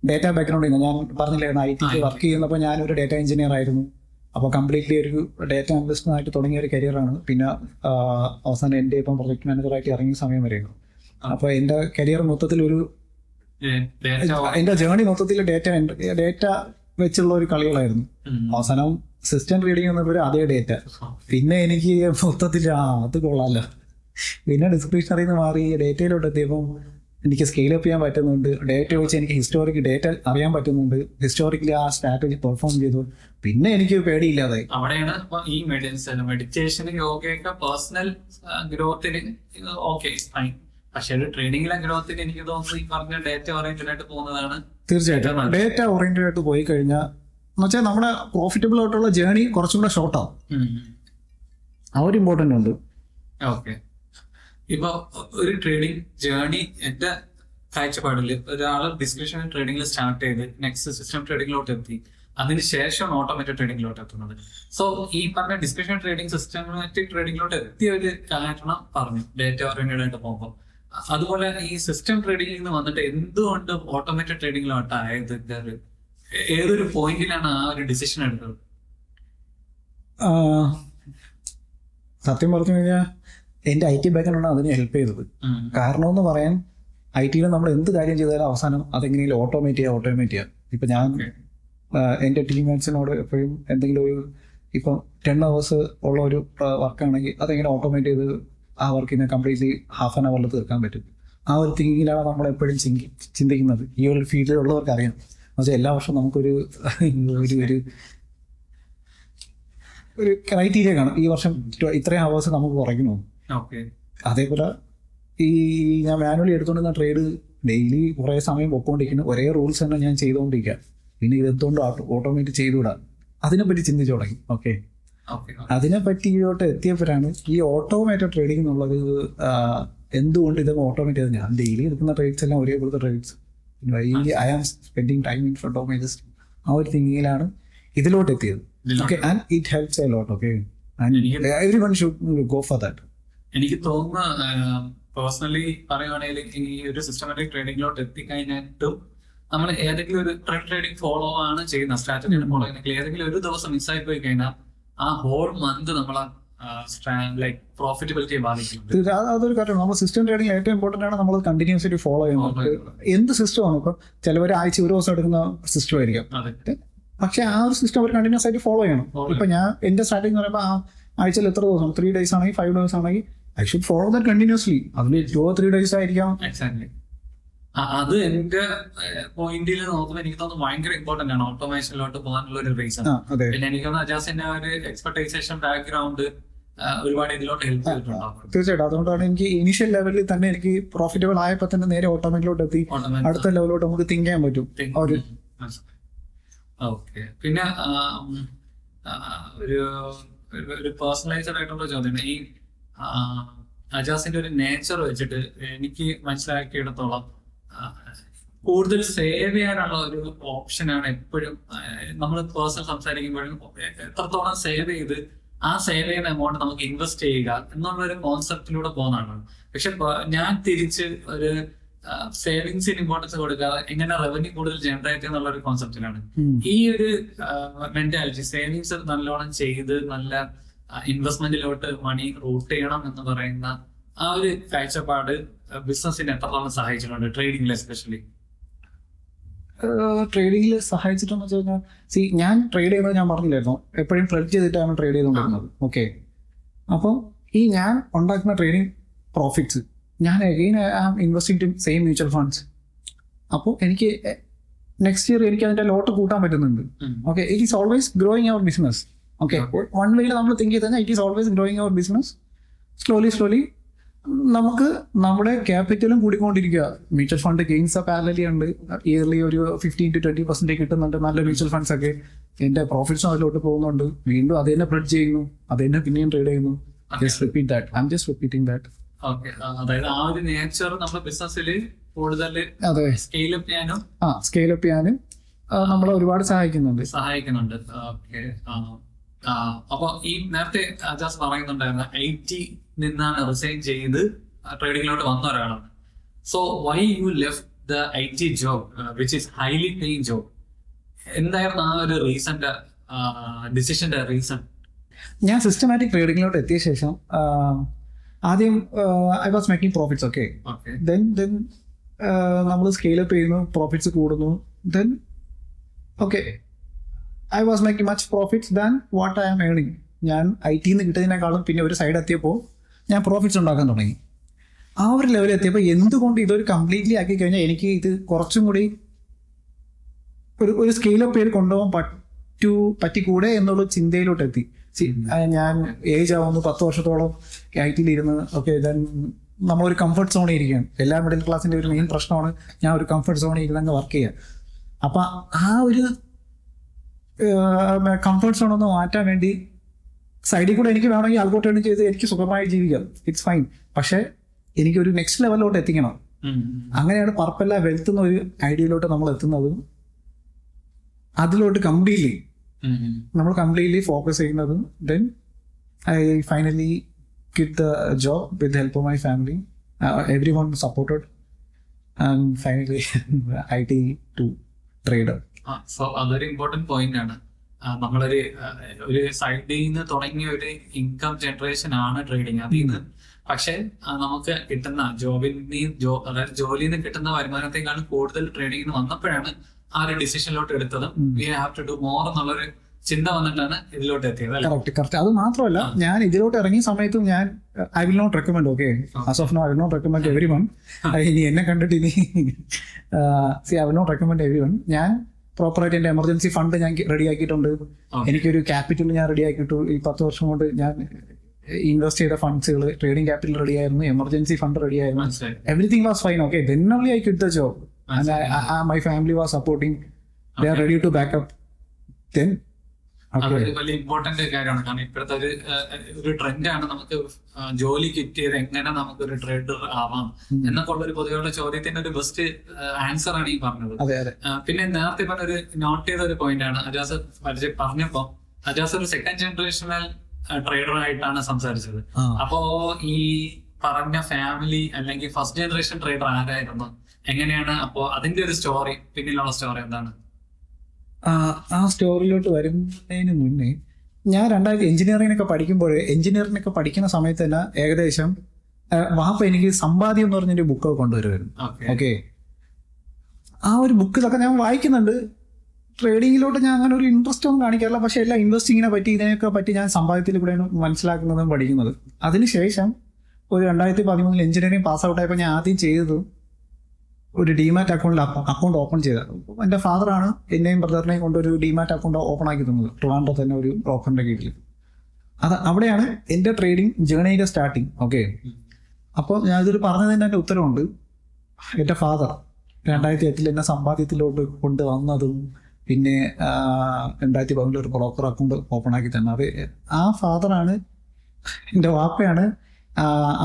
ഡേറ്റ ബാക്ക്ഗ്രൗണ്ട് ചെയ്യുന്നു. ഞാൻ പറഞ്ഞില്ലായിരുന്നു, IT വർക്ക് ചെയ്യുന്നപ്പോൾ ഞാനൊരു ഡേറ്റ എഞ്ചിനീയർ ആയിരുന്നു. അപ്പോൾ കംപ്ലീറ്റ്ലി ഒരു ഡേറ്റ അനലിസ്റ്റിനായിട്ട് തുടങ്ങിയ ഒരു കരിയറാണ്. പിന്നെ അവസാനം എൻ്റെ ഇപ്പം പ്രൊജക്ട് മാനേജറായിട്ട് ഇറങ്ങിയ സമയം വരെയാണ്. അപ്പോൾ എൻ്റെ കരിയർ മൊത്തത്തിൽ എൻ്റെ ജേണി മൊത്തത്തിൽ ഡേറ്റ വെച്ചുള്ള ഒരു കളികളായിരുന്നു. അവസാനം സിസ്റ്റം റീഡിങ് എന്നപ്പോൾ അതേ ഡേറ്റ. പിന്നെ എനിക്ക് മൊത്തത്തിൽ അത് കൊള്ളാമല്ലോ. പിന്നെ ഡിസ്ക്രിപ്ഷനറിയിൽ നിന്ന് മാറി ഡേറ്റയിലോട്ട് എത്തിയപ്പം എനിക്ക് സ്കെയിൽ അപ്പ് ചെയ്യാൻ പറ്റുന്നുണ്ട്. ഡേറ്റ വെച്ച് എനിക്ക് ഹിസ്റ്റോറിക് ഡേറ്റ അറിയാൻ പറ്റുന്നുണ്ട്. ഹിസ്റ്റോറിക്കലി ആ സ്ട്രാറ്റജി പെർഫോം ചെയ്തു. പിന്നെ എനിക്ക് പേടിയില്ലാതായി. അവിടെയാണ് ഈ മെഡിറ്റേഷൻ, യോഗയൊക്കെ പേഴ്സണൽ ഗ്രോത്തിന് ഓക്കെ ഫൈൻ. പക്ഷെ ഒരു ട്രേഡിംഗിലെ ഗ്രോത്തിന് എനിക്ക് തോന്നുന്നു ഈ പറഞ്ഞ ഡേറ്റ ഓറിയന്റഡ് ആയിട്ട് പോകുന്നതാണ്. തീർച്ചയായിട്ടും ഡേറ്റ ഓറിയന്റഡ് ആയിട്ട് പോയി കഴിഞ്ഞാൽ എന്ന് വെച്ചാൽ നമ്മുടെ പ്രോഫിറ്റബിൾ ആയിട്ടുള്ള ജേണി കുറച്ചും കൂടെ ഷോർട്ട് ആവും. ആ ഒരു ഇമ്പോർട്ടൻ്റ് ഉണ്ട്. ഓക്കെ, ഇപ്പൊ ഒരു ട്രേഡിംഗ് ജേണി എന്റെ കാഴ്ചപ്പാടില് ഒരാള് ഡിസ്ക്രിപ്ഷൻ ട്രേഡിംഗിൽ സ്റ്റാർട്ട് ചെയ്ത് നെക്സ്റ്റ് സിസ്റ്റം ട്രേഡിംഗിലോട്ട് എത്തി, അതിനുശേഷമാണ് ഓട്ടോമാറ്റിക് ട്രേഡിംഗിലോട്ട് എത്തുന്നത്. സോ ഈ പറഞ്ഞ ഡിസ്ക്രിപ്ഷൻ ട്രേഡിംഗ് സിസ്റ്റമാറ്റിക് ട്രേഡിംഗിലോട്ട് എത്തിയ ഒരു കാരണം പറഞ്ഞു, ഡേറ്റ ഓറിയന്റഡ് ആയിട്ട് പോകുമ്പോൾ. അതുപോലെ ഈ സിസ്റ്റം ട്രേഡിംഗിൽ നിന്ന് വന്നിട്ട് എന്തുകൊണ്ട് ഓട്ടോമാറ്റിക് ട്രേഡിംഗിലോട്ട് ആയത്, ഏതൊരു പോയിന്റിലാണ് ആ ഒരു ഡിസിഷൻ എടുത്തത്? സത്യം പറഞ്ഞു കഴിഞ്ഞാൽ എൻ്റെ IT ബാക്ക്ഗ്രൗണ്ടാണ് അതിനെ ഹെൽപ്പ് ചെയ്തത്. കാരണം എന്ന് പറയാൻ, IT-യിൽ നമ്മൾ എന്ത് കാര്യം ചെയ്താലും അവസാനം അതെങ്ങനെയും ഓട്ടോമേറ്റ് ചെയ്യാം. ഇപ്പം ഞാൻ എൻ്റെ ടീംമേറ്റ്സിനോട് എപ്പോഴും എന്തെങ്കിലും ഒരു ഇപ്പം 10 hours ഉള്ള ഒരു വർക്കാണെങ്കിൽ അതെങ്ങനെ ഓട്ടോമേറ്റ് ചെയ്ത് ആ വർക്കിനെ കംപ്ലീറ്റ്ലി ഹാഫ് ആൻ അവറിൽ തീർക്കാൻ പറ്റും. ആ ഒരു തിങ്കിങ്ങിലാണ് നമ്മളെപ്പോഴും ചിന്തിക്കുന്നത്. ഈ ഒരു ഫീൽഡിലുള്ളവർക്ക് അറിയാം. എന്നുവെച്ചാൽ എല്ലാ വർഷവും നമുക്കൊരു ഒരു ക്രൈറ്റീരിയ കാണും, ഈ വർഷം ഇത്രയും ഹവേഴ്സ് നമുക്ക് കുറയ്ക്കണോ. അതേപോലെ ഞാൻ മാനുവലി എടുത്തുകൊണ്ടിരുന്ന ട്രേഡ് ഡെയിലി കുറേ സമയം പൊക്കോണ്ടിരിക്കുന്നു. ഒരേ റൂൾസ് തന്നെ ഞാൻ ചെയ്തുകൊണ്ടിരിക്കുക. പിന്നെ ഇതെന്തുകൊണ്ട് ഓട്ടോമേറ്റ് ചെയ്തുകൂടാ, അതിനെപ്പറ്റി ചിന്തിച്ചു തുടങ്ങി. ഓക്കെ, അതിനെപ്പറ്റിയോട്ട് എത്തിയപ്പോഴാണ് ഈ ഓട്ടോമേറ്റഡ് ട്രേഡിംഗ് എന്നുള്ളത്. എന്തുകൊണ്ട് ഇതൊക്കെ ഓട്ടോമേറ്റ് ചെയ്ത്, ഞാൻ ഡെയിലി എടുക്കുന്ന ട്രേഡ്സ് എല്ലാം ഒരേപോലത്തെ trades, I am spending time in front of my system. ആ ഒരു തിങ്കിങ്ങിലാണ് ഇതിലോട്ട് എത്തിയത്. Okay, and it helps a lot. Okay, and everyone should go for that. എനിക്ക് തോന്നുന്നു പേഴ്സണലി പറയുകയാണെങ്കിൽ ഈ ഒരു സിസ്റ്റമാറ്റിക് ട്രേഡിംഗിലോട്ട് എത്തിക്കഴിഞ്ഞിട്ടും നമ്മൾ ഏതെങ്കിലും ഒരു ട്രേഡിംഗ് ഫോളോ ആണ് ചെയ്യുന്ന സ്ട്രാറ്റജി ഫോളോ ചെയ്യുന്നെങ്കിൽ ഏതെങ്കിലും ഒരു ദിവസം മിസ്സായി പോയി കഴിഞ്ഞാൽ ആ ഹോൾ മന്ത് നമ്മളെ ലൈക് പ്രോഫിറ്റബിലിറ്റിയെ ബാധിക്കും. അതൊരു കാര്യമാണ്. നമ്മൾ സിസ്റ്റം ട്രേഡിംഗ് ഏറ്റവും ഇമ്പോർട്ടൻ്റ് ആണ് നമ്മൾ കണ്ടിന്യൂസ് ആയിട്ട് ഫോളോ ചെയ്യുന്നത്. എന്ത് സിസ്റ്റമാണ്, ഇപ്പം ചിലവർ ആഴ്ച ഒരു ദിവസം എടുക്കുന്ന സിസ്റ്റം ആയിരിക്കും, പക്ഷെ ആ ഒരു സിസ്റ്റം അവർ കണ്ടിന്യൂസ് ആയിട്ട് ഫോളോ ചെയ്യണം. ഇപ്പൊ ഞാൻ എന്റെ സ്ട്രാറ്റജി എന്ന് പറയുമ്പോൾ ആഴ്ചയിൽ എത്ര ദിവസം, 3 days ആണെങ്കിൽ 5 days ആണെങ്കിൽ I should follow that continuously. അതിൽ 2 or 3 days ആയിരിക്കാം. എക്സാക്ട്ലി. അത് എന്റെ പോയിന്റിൽ നോക്കുമ്പോൾ എനിക്ക് തോന്നുന്നു ഭയങ്കര ഇമ്പോർട്ടന്റ് ആണ് ഓട്ടോമേഷനിലോട്ട് പോകാനുള്ള ഒരു റീസൺ. പിന്നെ എനിക്ക് തോന്നുന്നു അജാസിന്റെ ഒരു എക്സ്പെർട്ടൈസേഷൻ ബാക്ക്ഗ്രൗണ്ട് ഒരുപാട് ഇതിലോട്ട് ഹെൽപ്പ് ചെയ്തിട്ടുണ്ടോ? തീർച്ചയായിട്ടും. അതുകൊണ്ടാണ് എനിക്ക് ഇനീഷ്യൽ ലെവലിൽ തന്നെ എനിക്ക് പ്രോഫിറ്റബിൾ ആയപ്പോൾ തന്നെ നേരെ ഓട്ടോമാറ്റിക്കലോട്ട് എത്തി അടുത്ത ലെവലിലോട്ട് നമുക്ക് തിങ്ക് ചെയ്യാൻ പറ്റും. ഓക്കെ. പിന്നെ ഒരു ഒരു പേഴ്സണലൈസ്ഡ് ആയിട്ടുള്ള ചോദ്യമാണ്. ഈ അജാസിന്റെ ഒരു നേച്ചർ വെച്ചിട്ട് എനിക്ക് മനസ്സിലാക്കിയിടത്തോളം കൂടുതൽ സേവ് ചെയ്യാനുള്ള ഒരു ഓപ്ഷനാണ് എപ്പോഴും നമ്മൾ പേഴ്സണൽ സംസാരിക്കുമ്പോഴും എത്രത്തോളം സേവ് ചെയ്ത് ആ സേവ് ചെയ്യുന്ന എമൗണ്ട് നമുക്ക് ഇൻവെസ്റ്റ് ചെയ്യുക എന്നുള്ള ഒരു കോൺസെപ്റ്റിലൂടെ പോകുന്നതാണ്. പക്ഷെ ഞാൻ തിരിച്ച് ഒരു സേവിങ്സിന് ഇമ്പോർട്ടൻസ് കൊടുക്കാതെ എങ്ങനെ റവന്യൂ കൂടുതൽ ജനറേറ്റ് എന്നുള്ള ഒരു കോൺസെപ്റ്റിലാണ്. ഈ ഒരു മെന്റാലിറ്റി സേവിങ്സ് നല്ലോണം ചെയ്ത് നല്ല ഇൻവെസ്റ്റ്മെന്റിലോട്ട് മണി റൂട്ട് ചെയ്യണം എന്ന് പറയുന്ന ആ ഒരു കാഴ്ചപ്പാട് ബിസിനസിന് എത്രത്തോളം സഹായിച്ചിട്ടുണ്ട്, ട്രേഡിംഗിൽ എസ്പെഷ്യലി? ട്രേഡിംഗിൽ സഹായിച്ചിട്ടെന്ന് വെച്ച് കഴിഞ്ഞാൽ ഞാൻ ട്രേഡ് ചെയ്യുന്നത് ഞാൻ പറഞ്ഞില്ലായിരുന്നു, എപ്പോഴും പ്രെഡിക്റ്റ് ചെയ്തിട്ടാണ് ട്രേഡ് ചെയ്തുകൊണ്ടിരുന്നത്. ഓക്കെ, അപ്പം ഈ ഞാൻ ഉണ്ടാക്കുന്ന ട്രേഡിംഗ് പ്രോഫിറ്റ്സ് ഞാൻ again I am investing to same mutual funds. അപ്പോൾ എനിക്ക് നെക്സ്റ്റ് ഇയർ എനിക്ക് അതിൻ്റെ ലോട്ട് കൂട്ടാൻ പറ്റുന്നുണ്ട്. Okay, it is always growing our business. Okay, one വേയിൽ നമ്മൾ തിങ്ക് ചെയ്ത് കഴിഞ്ഞാൽ it is always growing our business. Slowly നമുക്ക് നമ്മുടെ ക്യാപിറ്റലും കൂടിക്കൊണ്ടിരിക്കുക. മ്യൂച്വൽ ഫണ്ട് ഗെയിൻസ് പാരലലി ഉണ്ട്. ഇയർലി ഒരു 15 to 20% കിട്ടുന്നുണ്ട് നല്ല മ്യൂച്വൽ ഫണ്ട്സ് ഒക്കെ. എൻ്റെ പ്രോഫിറ്റ്സും അതിലോട്ട് പോകുന്നുണ്ട്. വീണ്ടും അത് തന്നെ പ്രെഡ് ചെയ്യുന്നു, അത് തന്നെ പിന്നെയും ട്രേഡ് ചെയ്യുന്നു. Just repeat that. I am just repeating that. Okay, അതായത് ആ ഒരു നേച്ചർ നമ്മുടെ ബിസിനസ്സിൽ കൂടുതൽ സ്കെയിലപ്പ് ചെയ്യാനും നമ്മളെ ഒരുപാട് സഹായിക്കുന്നുണ്ട്. ഓക്കെ, അപ്പൊ ഈ നേരത്തെ അജാസ് പറയുന്നുണ്ടായിരുന്നു IT നിന്നാണ് റിസൈൻ ചെയ്ത് ട്രേഡിങ്ങിലോട്ട് വന്ന ഒരാളാണ്. So why you left the IT job which is highly paying job? എന്തായിരുന്നു ആ ഒരു റീസന്റെ ഡിസിഷന്റെ റീസൺ? ഞാൻ സിസ്റ്റമാറ്റിക് ട്രേഡിങ്ങിലോട്ട് എത്തിയ ശേഷം ആദ്യം I was making profits. Okay, then നമ്മൾ സ്കെയിലപ്പ് ചെയ്യുന്നു, പ്രോഫിറ്റ്സ് കൂടുന്നു. Then okay, I was making much profits than what I am ഏണിങ്. ഞാൻ IT നിന്ന് കിട്ടുന്നതിനേക്കാളും പിന്നെ ഒരു സൈഡ് എത്തിയപ്പോൾ ഞാൻ പ്രോഫിറ്റ്സ് ഉണ്ടാക്കാൻ തുടങ്ങി. ആ ഒരു ലെവലിൽ എത്തിയപ്പോൾ എന്തുകൊണ്ട് ഇതൊരു കംപ്ലീറ്റ്ലി ആക്കി കഴിഞ്ഞാൽ എനിക്ക് ഇത് കുറച്ചും കൂടി ഒരു സ്കെയിലപ്പ് ചെയ്ത് കൊണ്ടുപോകാൻ പറ്റിക്കൂടെ എന്നുള്ള ചിന്തയിലോട്ട് എത്തി. ഞാൻ ഏജ് ആവുന്നു, 10 വർഷത്തോളം IT ഇരുന്ന്. ഓക്കെ, ദെൻ നമ്മളൊരു കംഫർട്ട് സോണിൽ ഇരിക്കുകയാണ്. എല്ലാ മിഡിൽ ക്ലാസിൻ്റെ ഒരു മെയിൻ പ്രശ്നമാണ് ഞാൻ ഒരു കംഫർട്ട് സോണിൽ ഇരുന്ന് വർക്ക് ചെയ്യുക. അപ്പം ആ ഒരു കംഫർട്ട് സോൺ ഒന്ന് മാറ്റാൻ വേണ്ടി സൈഡിൽ കൂടെ എനിക്ക് വേണമെങ്കിൽ ആൾക്കോട്ട് ഏൺ ചെയ്ത് എനിക്ക് സുഖമായി ജീവിക്കാം, ഇറ്റ്സ് ഫൈൻ. പക്ഷെ എനിക്കൊരു നെക്സ്റ്റ് ലെവലിലോട്ട് എത്തിക്കണം. അങ്ങനെയാണ് പർപ്പല്ല വെൽത്ത് എന്ന ഒരു ഐഡിയയിലോട്ട് നമ്മൾ എത്തുന്നത്. അതിലോട്ട് നമ്മൾ കംപ്ലീറ്റ്ലി ഫോക്കസ് ചെയ്യുന്നതും. Then I finally quit the job with the help of my family. Everyone supported, and finally IT to trader. So അതൊരു ഇമ്പോർട്ടന്റ് പോയിന്റ് ആണ്. നമ്മളൊരു സൈഡിൽ നിന്ന് തുടങ്ങിയ ഒരു ഇൻകം ജനറേഷൻ ആണ് ട്രേഡിങ്. അതിൽ നിന്ന് പക്ഷെ നമുക്ക് കിട്ടുന്ന അതായത് ജോലിയിൽ നിന്ന് കിട്ടുന്ന വരുമാനത്തെക്കാളും കൂടുതൽ ട്രേഡിംഗ് വന്നപ്പോഴാണ് ആ ഒരു ഡിസിഷനിലോട്ട് എടുത്തത്. We have to do more എന്നുള്ളൊരു ചിന്ത വന്നിട്ടാണ് ഇതിലോട്ട് എത്തിയത്. കറക്റ്റ്. അത് മാത്രമല്ല, ഞാൻ ഇതിലോട്ട് ഇറങ്ങിയ സമയത്തും ഞാൻ I will not recommend. Okay, as of now I will not recommend every one. ഇനി എന്നെ കണ്ടിട്ട് I will not recommend every one. ഞാൻ പ്രോപ്പറായിട്ട് എൻ്റെ എമർജൻസി ഫണ്ട് ഞാൻ റെഡിയാക്കിയിട്ടുണ്ട്. എനിക്കൊരു ക്യാപിറ്റൽ ഞാൻ റെഡിയാക്കിയിട്ടു. ഈ 10 വർഷം കൊണ്ട് ഞാൻ ഇൻവെസ്റ്റ് ചെയ്ത ഫണ്ട്സുകൾ, ട്രേഡിംഗ് ക്യാപിറ്റൽ റെഡി ആയിരുന്നു, എമർജൻസി ഫണ്ട് റെഡി ആയിരുന്നു. Everything was fine. Okay, then only I quit the job and my family was supporting. They are ready to back up. Then അതൊരു വലിയ ഇമ്പോർട്ടന്റ് കാര്യമാണ്. കാരണം ഇപ്പോഴത്തെ ഒരു ട്രെൻഡാണ് നമുക്ക് ജോലി കിട്ടിയത് എങ്ങനെ നമുക്കൊരു ട്രേഡർ ആവാം എന്നൊക്കെ ഉള്ള ഒരു പൊതുവെയുള്ള ചോദ്യത്തിന്റെ ഒരു ബെസ്റ്റ് ആൻസർ ആണ് ഈ പറഞ്ഞത്. പിന്നെ നേരത്തെ പറഞ്ഞൊരു നോട്ട് ചെയ്ത ഒരു പോയിന്റ് ആണ് അജാസ് പറഞ്ഞപ്പോ, അജാസ് ഒരു സെക്കൻഡ് ജനറേഷണൽ ട്രേഡർ ആയിട്ടാണ് സംസാരിച്ചത്. അപ്പോ ഈ പറഞ്ഞ ഫാമിലി അല്ലെങ്കിൽ ഫസ്റ്റ് ജനറേഷൻ ട്രേഡർ ആരായിരുന്നു, എങ്ങനെയാണ്? അപ്പോ അതിന്റെ ഒരു സ്റ്റോറി, പിന്നിലുള്ള സ്റ്റോറി എന്താണ്? ആ സ്റ്റോറിയിലോട്ട് വരുന്നതിന് മുന്നേ ഞാൻ 2000 എഞ്ചിനീയറിങ്ങിനൊക്കെ പഠിക്കുന്ന സമയത്ത് തന്നെ ഏകദേശം വാപ്പ എനിക്ക് സമ്പാദ്യം എന്ന് പറഞ്ഞൊരു ബുക്കൊക്കെ കൊണ്ടുവരുമായിരുന്നു. ഓക്കെ, ആ ഒരു ബുക്കിലൊക്കെ ഞാൻ വായിക്കുന്നുണ്ട്. ട്രേഡിങ്ങിലോട്ട് ഞാൻ അങ്ങനെ ഒരു ഇൻട്രസ്റ്റ് ഒന്നും കാണിക്കാറില്ല. പക്ഷെ എല്ലാ ഇൻവെസ്റ്റിങ്ങിനെ പറ്റി ഇതിനെയൊക്കെ പറ്റി ഞാൻ സമ്പാദ്യത്തിൽ കൂടെയാണ് മനസ്സിലാക്കുന്നതും പഠിക്കുന്നത്. അതിനുശേഷം ഒരു 2013 എഞ്ചിനീയറിംഗ് പാസ് ഔട്ട് ആയപ്പോൾ ഞാൻ ആദ്യം ചെയ്തത് ഒരു ഡിമാറ്റ് അക്കൗണ്ട് ഓപ്പൺ ചെയ്തത്. എൻ്റെ ഫാദറാണ് എന്നെയും ബ്രദറിനെയും കൊണ്ട് ഒരു ഡിമാറ്റ് അക്കൗണ്ട് ഓപ്പൺ ആക്കി തന്നത് ട്രിവാൻഡ്രത്ത് തന്നെ ഒരു ബ്രോക്കറിന്റെ കീഴിൽ. അവിടെയാണ് എൻ്റെ ട്രേഡിങ് ജേർണിയുടെ സ്റ്റാർട്ടിങ്. ഓക്കെ, അപ്പോൾ ഞാൻ ഇതൊരു പറഞ്ഞതിൻ്റെ എൻ്റെ ഉത്തരവുണ്ട്. എൻ്റെ ഫാദർ 2008 എന്നെ സമ്പാദ്യത്തിലോട്ട് കൊണ്ടുവന്നതും പിന്നെ 2011 ഒരു ബ്രോക്കർ അക്കൗണ്ട് ഓപ്പൺ ആക്കി തന്നെ അത് ആ ഫാദറാണ്. എൻ്റെ വാപ്പയാണ്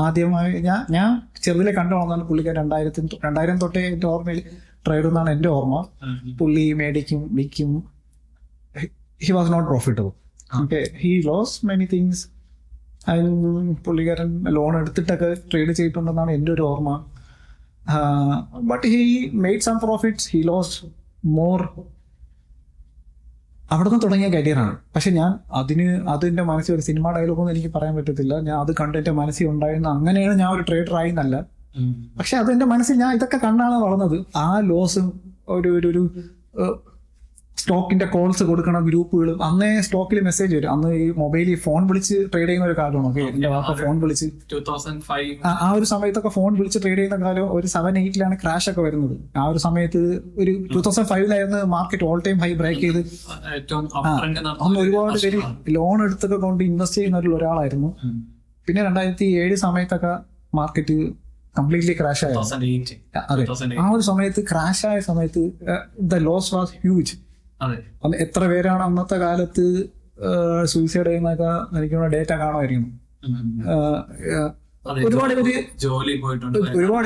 ആദ്യമായി ഞാൻ ചെറുതിലെ കണ്ടു വളർന്നാണ് പുള്ളിക്കാർ 2000 തൊട്ടേ എൻ്റെ ഓർമ്മയിൽ ട്രേഡ് എന്നാണ് എൻ്റെ ഓർമ്മ. പുള്ളി മേടിക്കും വിൽക്കും. He was not profitable. Okay, he loss many things. പുള്ളിക്കാരൻ ലോൺ എടുത്തിട്ടൊക്കെ ട്രേഡ് ചെയ്തിട്ടുണ്ടെന്നാണ് എൻ്റെ ഒരു ഓർമ്മ. But he made some profits, he loss more. അവിടെ നിന്ന് തുടങ്ങിയ കരിയറാണ്. പക്ഷെ ഞാൻ അതിൻ്റെ മനസ്സിൽ ഒരു സിനിമ ഡയലോഗൊന്നും എനിക്ക് പറയാൻ പറ്റത്തില്ല. ഞാൻ അത് കണ്ട് എൻ്റെ മനസ്സിൽ ഉണ്ടായിരുന്ന അങ്ങനെയാണ് ഞാൻ ഒരു ട്രേഡർ ആയി എന്നല്ല. പക്ഷെ അതെന്റെ മനസ്സിൽ ഞാൻ ഇതൊക്കെ കണ്ടാണ് വളർന്നത്. ആ ലോസും ഒരു സ്റ്റോക്കിന്റെ കോൾസ് കൊടുക്കണ ഗ്രൂപ്പുകളും അന്നേ സ്റ്റോക്കിൽ മെസ്സേജ് വരും. അന്ന് ഈ മൊബൈലിൽ ഫോൺ വിളിച്ച് ട്രേഡ് ചെയ്യുന്ന ഒരു കാലമാണ്. എന്റെ വാപ്പ ഫോൺ വിളിച്ച് 2005 ആ ഒരു സമയത്തൊക്കെ ഫോൺ വിളിച്ച് ട്രേഡ് ചെയ്യുന്ന കാലം. ഒരു 7-8 ക്രാഷ് ഒക്കെ വരുന്നത്. ആ ഒരു സമയത്ത് ഒരു 2005 market all time high break ചെയ്ത് അന്ന് ഒരുപാട് പേര് ലോൺ എടുത്തൊക്കെ കൊണ്ട് ഇൻവെസ്റ്റ് ചെയ്യുന്ന ഒരാളായിരുന്നു. പിന്നെ 2007 സമയത്തൊക്കെ മാർക്കറ്റ് കംപ്ലീറ്റ്ലി ക്രാഷ് ആയ. അതെ, ആ ഒരു സമയത്ത് ക്രാഷ് ആയ സമയത്ത് ദ ലോസ് വാസ് ഹ്യൂജ്. അന്ന് എത്ര പേരാണ് അന്നത്തെ കാലത്ത് സൂയിസൈഡ് ചെയ്യുന്നൊക്കെ എനിക്ക് ഡേറ്റ കാണുമായിരിക്കും. ഒരുപാട്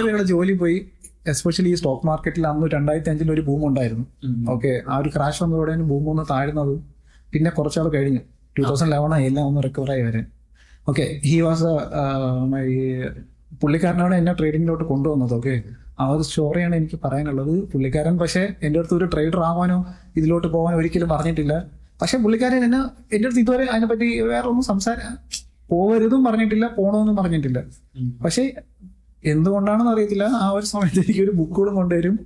പേരുടെ ജോലി പോയി. എസ്പെഷ്യലി ഈ സ്റ്റോക്ക് മാർക്കറ്റിൽ അന്ന് 2005 ഒരു ബൂം ഉണ്ടായിരുന്നു. ഓക്കെ, ആ ഒരു ക്രാഷ് വന്നതോടെ ബൂം ഒന്ന് താഴ്ന്നത്. പിന്നെ കുറച്ചാൾ കഴിഞ്ഞ് 2011 എല്ലാം ഒന്ന് റിക്കവർ ആയി വരാൻ. ഓക്കെ, ഹി വാസ് പുള്ളിക്കാരനാണ് എന്നെ ട്രേഡിങ്ങിലോട്ട് കൊണ്ടുവന്നത്. ഓക്കെ, ആ ഒരു സ്റ്റോറിയാണ് എനിക്ക് പറയാനുള്ളത്. പുള്ളിക്കാരൻ പക്ഷേ എൻ്റെ അടുത്ത് ഒരു ട്രേഡർ ആവാനോ ഇതിലോട്ട് പോകാനോ ഒരിക്കലും പറഞ്ഞിട്ടില്ല. പക്ഷെ പുള്ളിക്കാരൻ എൻ്റെ അടുത്ത് ഇതുവരെ അതിനെപ്പറ്റി വേറെ ഒന്നും പോകരുതും പറഞ്ഞിട്ടില്ല, പോകണമെന്നും പറഞ്ഞിട്ടില്ല. പക്ഷെ എന്തുകൊണ്ടാണെന്ന് അറിയത്തില്ല, ആ ഒരു സമയത്ത് എനിക്കൊരു ബുക്കുകളും കൊണ്ടുവരും.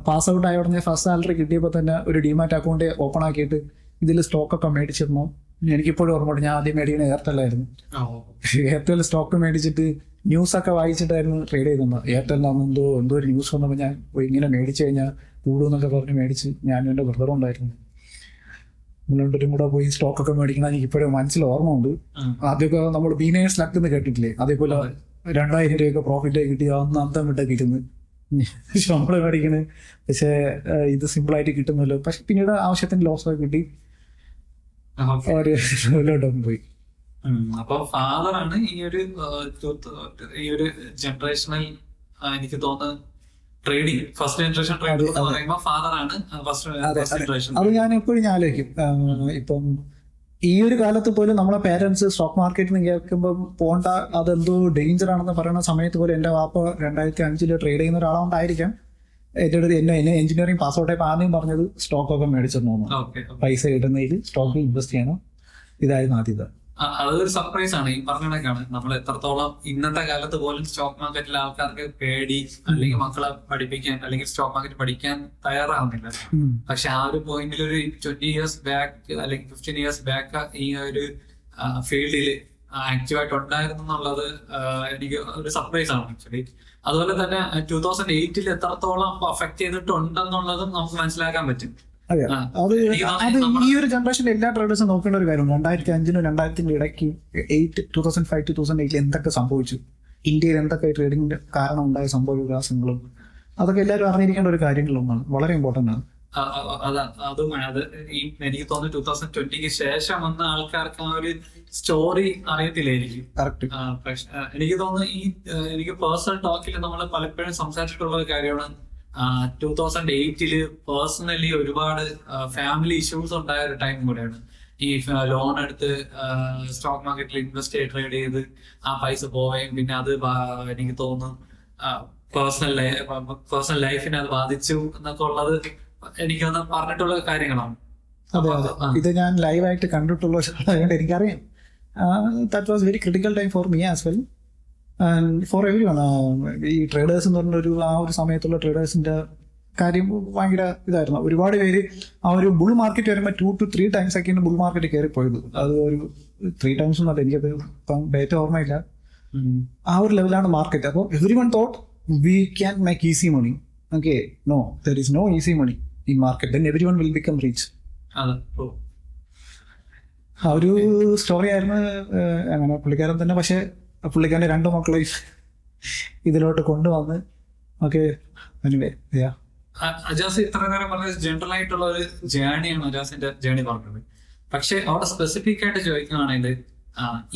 പാസ് ഔട്ട് ആയ ഉടനെ ഫസ്റ്റ് സാലറി കിട്ടിയപ്പോൾ തന്നെ ഒരു ഡിമാറ്റ് അക്കൗണ്ട് ഓപ്പൺ ആക്കിയിട്ട് ഇതിൽ സ്റ്റോക്കൊക്കെ മേടിച്ചിരുന്നു. എനിക്കിപ്പോഴും ഓർമ്മയുണ്ട്, ഞാൻ ആദ്യം മേടിക്കുന്ന എയർടെല്ലായിരുന്നു. എയർടെൽ സ്റ്റോക്ക് മേടിച്ചിട്ട് ന്യൂസൊക്കെ വായിച്ചിട്ടായിരുന്നു ട്രേഡ് ചെയ്തിരുന്നത്. എയർടെലിനാണെന്തോ ഒരു ന്യൂസ് വന്നപ്പോൾ ഞാൻ ഇങ്ങനെ മേടിച്ചു കഴിഞ്ഞാൽ കൂടുമെന്നൊക്കെ പറഞ്ഞ് മേടിച്ച് ഞാനും എൻ്റെ ബ്രദറും ഉണ്ടായിരുന്നു. രണ്ടുപേരും കൂടെ പോയി സ്റ്റോക്കൊക്കെ മേടിക്കണം. എനിക്ക് ഇപ്പോഴും മനസ്സിൽ ഓർമ്മ ഉണ്ട്. ആദ്യമൊക്കെ നമ്മൾ ബീനേഴ്സ് ലക്ക് എന്ന് കേട്ടിട്ടില്ലേ, അതേപോലെ 2000 രൂപയൊക്കെ പ്രോഫിറ്റ് കിട്ടി അന്ന് അന്തം വിട്ടൊക്കെ ഇരുന്ന് ശമ്പളം മേടിക്കുന്നത്. പക്ഷേ ഇത് സിമ്പിളായിട്ട് കിട്ടുന്നല്ലോ. പക്ഷെ പിന്നീട് ആവശ്യത്തിന് ലോസൊക്കെ കിട്ടി പോയി. അപ്പൊ ഫാദറാണ് ഈ ഒരു ജനറേഷണൽ എനിക്ക് തോന്നുന്നു ട്രേഡിങ് ഫസ്റ്റ് ജനറേഷൻ ട്രേഡ് എന്ന് പറയുമ്പോൾ ഫാദറാണ് ഫസ്റ്റ് ജനറേഷൻ. അത് ഞാൻ എപ്പോഴും ആലോചിക്കും. ഇപ്പം ഈ ഒരു കാലത്ത് പോലും നമ്മളെ പേരൻസ് സ്റ്റോക്ക് മാർക്കറ്റിൽ നിന്ന് കേൾക്കുമ്പോൾ പോണ്ട, അതെന്തോ ഡേഞ്ചർ ആണെന്ന് പറയുന്ന സമയത്ത് പോലും എൻ്റെ വാപ്പ 2005 ട്രേഡ് ചെയ്യുന്ന ഒരാളാണ്ടായിരിക്കാം എൻ്റെ അടുത്ത് എന്നെ എഞ്ചിനീയറിംഗ് പാസ് ഔട്ടായപ്പോൾ ആദ്യം പറഞ്ഞത് സ്റ്റോക്കൊക്കെ മേടിച്ചെന്ന് തോന്നുന്നു. പൈസ ഇടുന്നതിൽ സ്റ്റോക്കിൽ ഇൻവെസ്റ്റ് ചെയ്യണം, ഇതായിരുന്നു ആദ്യത്തെ. അതൊരു സർപ്രൈസ് ആണ്. ഈ പറഞ്ഞ കണക്കാണ് നമ്മൾ എത്രത്തോളം ഇന്നത്തെ കാലത്ത് പോലും സ്റ്റോക്ക് മാർക്കറ്റിലെ ആൾക്കാർക്ക് പേടി അല്ലെങ്കിൽ മക്കളെ പഠിപ്പിക്കാൻ അല്ലെങ്കിൽ സ്റ്റോക്ക് മാർക്കറ്റ് പഠിക്കാൻ തയ്യാറാവുന്നില്ല. പക്ഷെ ആ ഒരു പോയിന്റിൽ ഒരു 20 years ബാക്ക് അല്ലെങ്കിൽ 15 years ബാക്ക് ഈ ഒരു ഫീൽഡിൽ ആക്റ്റീവായിട്ട് ഉണ്ടായിരുന്നു എന്നുള്ളത് എനിക്ക് ഒരു സർപ്രൈസ് ആണ് ആക്ച്വലി. അതുപോലെ തന്നെ 2008 എത്രത്തോളം അഫക്ട് ചെയ്തിട്ടുണ്ടെന്നുള്ളതും നമുക്ക് മനസ്സിലാക്കാൻ പറ്റും. അതെ, അത് ഈ ഒരു ജനറേഷനിൽ എല്ലാ ട്രേഡേഴ്സും നോക്കേണ്ട ഒരു കാര്യമാണ്. 2005 2000 ഇടയ്ക്ക് 2005-2008 എന്തൊക്കെ സംഭവിച്ചു, ഇന്ത്യയിൽ എന്തൊക്കെ ട്രേഡിങ്ങിന്റെ കാരണം ഉണ്ടായ സംഭവ വികാസങ്ങളും അതൊക്കെ എല്ലാവരും അറിഞ്ഞിരിക്കേണ്ട ഒരു കാര്യങ്ങളൊന്നാണ്. വളരെ ഇമ്പോർട്ടൻ്റ് ആണ്. അത് ഈ എനിക്ക് തോന്നുന്നു 2020 ശേഷം വന്ന ആൾക്കാർക്ക് ആ ഒരു സ്റ്റോറി അറിയത്തില്ലായിരിക്കും. പക്ഷെ എനിക്ക് തോന്നുന്നു എനിക്ക് പേഴ്സണൽ ടോക്കിൽ നമ്മൾ പലപ്പോഴും സംസാരിച്ചിട്ടുള്ള ഒരു കാര്യമാണ് 2008 പേഴ്സണലി ഒരുപാട് ഫാമിലി ഇഷ്യൂസ് ഉണ്ടായ ഒരു ടൈം കൂടെയാണ്. ഈ ലോൺ എടുത്ത് സ്റ്റോക്ക് മാർക്കറ്റിൽ ഇൻവെസ്റ്റ് ചെയ്ത് ട്രേഡ് ചെയ്ത് ആ പൈസ പോവുകയും പിന്നെ അത് എനിക്ക് തോന്നുന്നു പേഴ്സണൽ ലൈഫിനെ അത് ബാധിച്ചു എന്നൊക്കെ ഉള്ളത് എനിക്ക് പറഞ്ഞിട്ടുള്ള കാര്യങ്ങളാണ്. ഇത് ഞാൻ ലൈവായിട്ട് കണ്ടിട്ടുള്ള അതുകൊണ്ട് എനിക്കറിയാം. That was very critical time for me as well and for every one. ഈ ട്രേഡേഴ്സ് എന്ന് പറഞ്ഞൊരു ആ ഒരു സമയത്തുള്ള ട്രേഡേഴ്സിന്റെ കാര്യം ഭയങ്കര ഇതായിരുന്നു. ഒരുപാട് പേര് ആ ഒരു ബുൾ മാർക്കറ്റ് വരുമ്പോൾ 2 to 3 times ഒക്കെയാണ് ബുൾ മാർക്കറ്റ് കയറിപ്പോയത്. അത് ഒരു 3 times ഒന്നല്ല, എനിക്കത് ഇപ്പം ഡേറ്റ ഓർമ്മയില്ല. ആ ഒരു ലെവലാണ് മാർക്കറ്റ്. അപ്പോൾ every one thought we can make easy money. Okay, no, there is no easy money in market, then everyone will become rich. ആ ഒരു സ്റ്റോറി ആയിരുന്നു. അങ്ങനെ പുള്ളിക്കാരൻ തന്നെ, പക്ഷെ പുള്ളിക്കാരൻ്റെ 2 മക്കളെയും ഇതിലോട്ട് കൊണ്ടുവന്ന്. ഓക്കെ, അജാസ് ഇത്ര നേരം പറഞ്ഞ ജനറൽ ആയിട്ടുള്ള ഒരു ജേണിയാണ് അജാസിന്റെ ജേണി പറഞ്ഞത്. പക്ഷെ അവിടെ സ്പെസിഫിക് ആയിട്ട് ചോദിക്കുകയാണെങ്കിൽ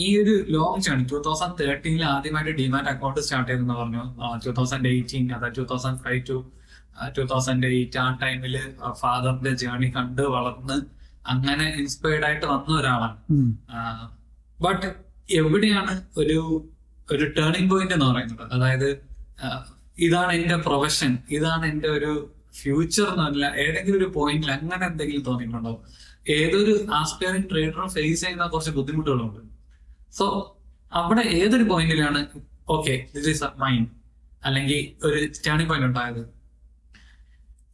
ഈ ഒരു ലോങ് ജേണി 2013 ആദ്യമായിട്ട് ഡിമാറ്റ് അക്കൗണ്ട് സ്റ്റാർട്ട് ചെയ്തെന്ന് പറഞ്ഞു. 2018 അതായത് 2005 to 2008 ആ ടൈമില് ഫാദറിന്റെ ജേണി കണ്ട് വളർന്ന് അങ്ങനെ ഇൻസ്പയർഡ് ആയിട്ട് വന്ന ഒരാളാണ്. ബട്ട് എവിടെയാണ് ഒരു ടേണിംഗ് പോയിന്റ് എന്ന് പറയുന്നത്? അതായത് ഇതാണ് എന്റെ പ്രൊഫഷൻ, ഇതാണ് എന്റെ ഒരു ഫ്യൂച്ചർ എന്നല്ല, ഏതെങ്കിലും ഒരു പോയിന്റിൽ അങ്ങനെ എന്തെങ്കിലും തോന്നിയിട്ടുണ്ടോ? ഏതൊരു ആസ്പയറിംഗ് ട്രേഡറും ഫേസ് ചെയ്യുന്ന കുറച്ച് ബുദ്ധിമുട്ടുകളുണ്ട്. സോ അവിടെ ഏതൊരു പോയിന്റിലാണ് ഓക്കെ ദിസ് ഈസ് മൈൻഡ് അല്ലെങ്കിൽ ഒരു ടേണിംഗ് പോയിന്റ് ഉണ്ടായത്?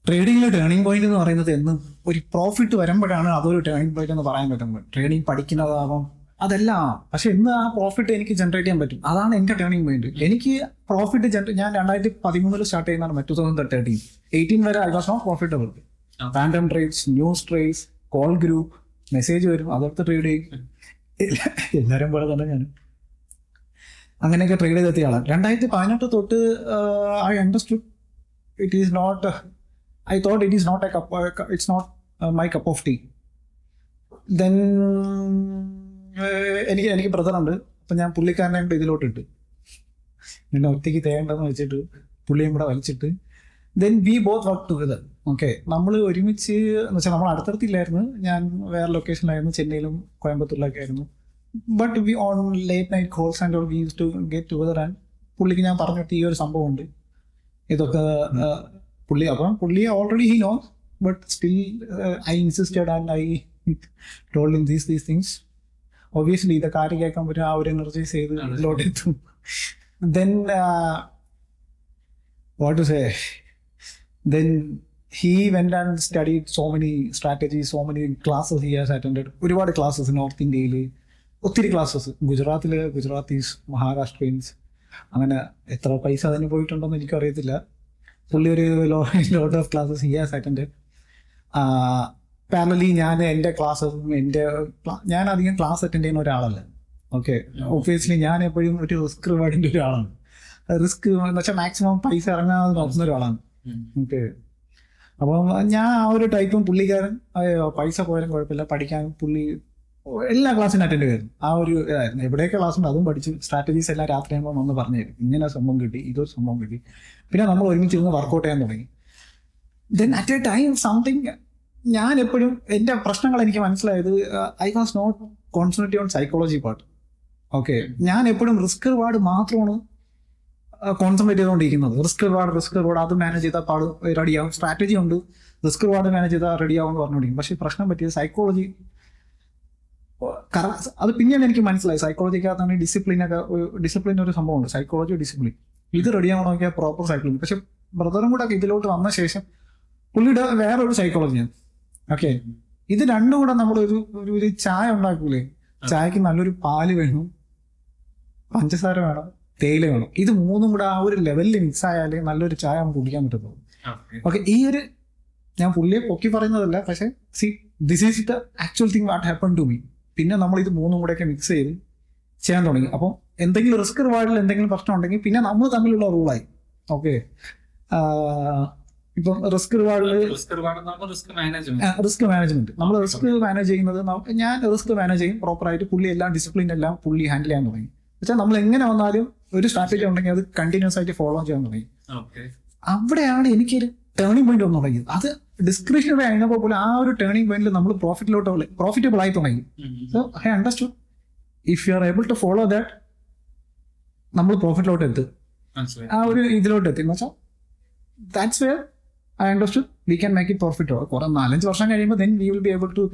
ട്രേഡിങ്ങിലെ ടേണിംഗ് പോയിന്റ് എന്ന് പറയുന്നത് എന്നും ഒരു പ്രോഫിറ്റ് വരുമ്പോഴാണ് അതൊരു ടേണിംഗ് പോയിന്റ് എന്ന് പറയാൻ പറ്റുന്നത്. ട്രേഡിങ് പഠിക്കുന്നതാവാം അതല്ല, പക്ഷെ ഇന്ന് ആ പ്രോഫിറ്റ് എനിക്ക് ജനറേറ്റ് ചെയ്യാൻ പറ്റും, അതാണ് എൻ്റെ ടേണിംഗ് പോയിന്റ്. എനിക്ക് പ്രോഫിറ്റ് ഞാൻ 2013 സ്റ്റാർട്ട് ചെയ്യുന്നതാണ്. 2018 വരെ I was not profitable. Random trades, news trades, call group, message വരും, അതൊക്കെ ട്രേഡ് ചെയ്യും. എല്ലാവരും പോലെ തന്നെ ഞാൻ അങ്ങനെയൊക്കെ ട്രേഡ് ചെയ്തെത്തിയ ആളാണ്. 2018 തൊട്ട് I understood it is not, I thought it is not a cup, it's not my cup of tea. Then എനിക്ക് ബ്രദറുണ്ട്, അപ്പം ഞാൻ പുള്ളിക്കാരനെ കൂടെ ഇതിലോട്ട് ഇട്ട്, നിന്നെ ഒറ്റയ്ക്ക് തേണ്ടെന്ന് വെച്ചിട്ട് പുള്ളിയും കൂടെ വലിച്ചിട്ട് then we both work together. Okay, നമ്മൾ ഒരുമിച്ച് എന്ന് വെച്ചാൽ നമ്മൾ അടുത്തടുത്തില്ലായിരുന്നു, ഞാൻ വേറെ ലൊക്കേഷനിലായിരുന്നു, ചെന്നൈയിലും കോയമ്പത്തൂരിലൊക്കെ ആയിരുന്നു. But we on late night calls and all we use to get together. And പുള്ളിക്ക് ഞാൻ പറഞ്ഞിട്ട് ഈ ഒരു സംഭവം ഉണ്ട്, ഇതൊക്കെ പുള്ളി already he knows, but still I insisted and I told him these things. Obviously ഇതൊക്കെ ആര് കേൾക്കാൻ പറ്റും, ആ ഒരു എനർജൈസ് ചെയ്ത് ഇതിലോട്ട് എത്തും. Then what to say, then he went and studied so many strategies, so many classes he has attended. ഒരുപാട് ക്ലാസ്സസ് നോർത്ത് ഇന്ത്യയിൽ, ഒത്തിരി ക്ലാസ്സസ്, ഗുജറാത്തിൽ ഗുജറാത്തീസ്, മഹാരാഷ്ട്രീയൻസ്, അങ്ങനെ എത്ര പൈസ അതിന് പോയിട്ടുണ്ടോയെന്ന് എനിക്കറിയത്തില്ല. പുള്ളി ഒരു lot of classes he has attended. Parallelly ഞാൻ എൻ്റെ ക്ലാസ്സസും ഞാൻ അധികം ക്ലാസ് അറ്റൻഡ് ചെയ്യുന്ന ഒരാളല്ല. ഓക്കെ, ഒബ്വിയസ്ലി ഞാൻ എപ്പോഴും ഒരു റിസ്ക് റിവാർഡിൻ്റെ ഒരാളാണ്. റിസ്ക് എന്ന് വെച്ചാൽ മാക്സിമം പൈസ ഇറങ്ങാതെ നോക്കുന്ന ഒരാളാണ്. ഓക്കെ, അപ്പം ഞാൻ ആ ഒരു ടൈപ്പും പുള്ളിക്കാരൻ പൈസ പോയാലും കുഴപ്പമില്ല, പഠിക്കാനും പുള്ളി എല്ലാ ക്ലാസ്സിനും അറ്റൻഡ് ചെയ്തു. ആ ഒരു ഇതായിരുന്നു. എവിടെയൊക്കെ ക്ലാസ് ഉണ്ട് അതും പഠിച്ചു. സ്ട്രാറ്റജീസ് എല്ലാം രാത്രി ആകുമ്പോൾ ഒന്ന് പറഞ്ഞു തരും, ഇങ്ങനെ സംഭവം കിട്ടി, ഇതൊരു സംഭവം കിട്ടി. പിന്നെ നമ്മൾ ഒരുമിച്ചിരുന്ന് വർക്കൗട്ട് ചെയ്യാൻ തുടങ്ങി. Then at a time something, ഞാൻ എപ്പോഴും എൻ്റെ പ്രശ്നങ്ങൾ എനിക്ക് മനസ്സിലായത് I was not concentrate on psychology part. Okay, ഞാൻ എപ്പോഴും റിസ്ക് റിവാർഡ് മാത്രമാണ് കോൺസെൻട്രേറ്റ് ചെയ്തുകൊണ്ടിരിക്കുന്നത്. റിസ്ക് റിവാർഡ് അത് മാനേജ് ചെയ്താൽ റെഡിയാവും. സ്ട്രാറ്റജി ഉണ്ട്, റിസ്ക് റിവാർഡ് മാനേജ് ചെയ്താൽ റെഡിയാവും എന്ന് പറഞ്ഞുകൊണ്ടിരിക്കും. പക്ഷേ പ്രശ്നം പറ്റിയത് സൈക്കോളജി. അത് പിന്നെയാണ് എനിക്ക് മനസ്സിലായി, സൈക്കോളജിക്കകത്താണ് ഡിസിപ്ലിൻ ഒരു സംഭവമുണ്ട്, സൈക്കോളജി ഡിസിപ്ലിൻ. ഇത് റെഡിയാവണമെങ്കിൽ പ്രോപ്പർ സൈക്കോളജി. പക്ഷെ ബ്രദറും കൂടെ ഇതിലോട്ട് വന്ന ശേഷം പുള്ളിയുടെ വേറൊരു സൈക്കോളജിയാണ്. ഓക്കെ, ഇത് രണ്ടും കൂടെ നമ്മളൊരു ചായ ഉണ്ടാക്കൂലേ, ചായക്ക് നല്ലൊരു പാല് വേണം, പഞ്ചസാര വേണം, തേയില വേണം. ഇത് മൂന്നും കൂടെ ആ ഒരു ലെവലിൽ മിക്സ് ആയാലേ നല്ലൊരു ചായ നമുക്ക് കുടിക്കാൻ പറ്റത്തുള്ളൂ. ഓക്കെ, ഈ ഒരു ഞാൻ പുള്ളിയെ പൊക്കി പറയുന്നതല്ല, പക്ഷെ see this is the actual thing what happen to me. പിന്നെ നമ്മൾ ഇത് മൂന്നും കൂടെയൊക്കെ മിക്സ് ചെയ്ത് ചെയ്യാൻ തുടങ്ങി. അപ്പം എന്തെങ്കിലും റിസ്ക് റിവാർഡിൽ എന്തെങ്കിലും പ്രശ്നം ഉണ്ടെങ്കിൽ പിന്നെ നമ്മൾ തമ്മിലുള്ള റൂളായി. ഓക്കെ, ഇപ്പം റിസ്ക് മാനേജ്മെന്റ്, നമ്മൾ റിസ്ക് മാനേജ് ചെയ്യുന്നത്, ഞാൻ റിസ്ക് മാനേജ് ചെയ്യും പ്രോപ്പറായിട്ട്, പുള്ളി എല്ലാം ഡിസിപ്ലിൻ എല്ലാം പുള്ളി ഹാൻഡിൽ ചെയ്യാൻ തുടങ്ങി. വെച്ചാൽ നമ്മൾ എങ്ങനെ വന്നാലും ഒരു സ്ട്രാറ്റജി ഉണ്ടെങ്കിൽ അത് കണ്ടിന്യൂസ് ആയിട്ട് ഫോളോ ചെയ്യാൻ തുടങ്ങി. അവിടെയാണ് എനിക്കൊരു ടേണിംഗ് പോയിന്റ് വന്നു തുടങ്ങിയത്. അത് ഡിസ്ക്രിപ്ഷനറി ആയിരുന്നപ്പോൾ പോലും ആ ഒരു ടേണിംഗ് പോയിന്റിൽ നമ്മൾ പ്രോഫിറ്റബിൾ ആയി തുടങ്ങി. So I understood if you are able to follow that, നമ്മൾ പ്രോഫിറ്റിലോട്ട് എത്തും, ആ ഒരു ഇതിലോട്ട് എത്തി. എന്ന് വെച്ചാൽ that's where I understood we can make it profit. കുറെ 4-5 വർഷം കഴിയുമ്പോൾ then we will be able to,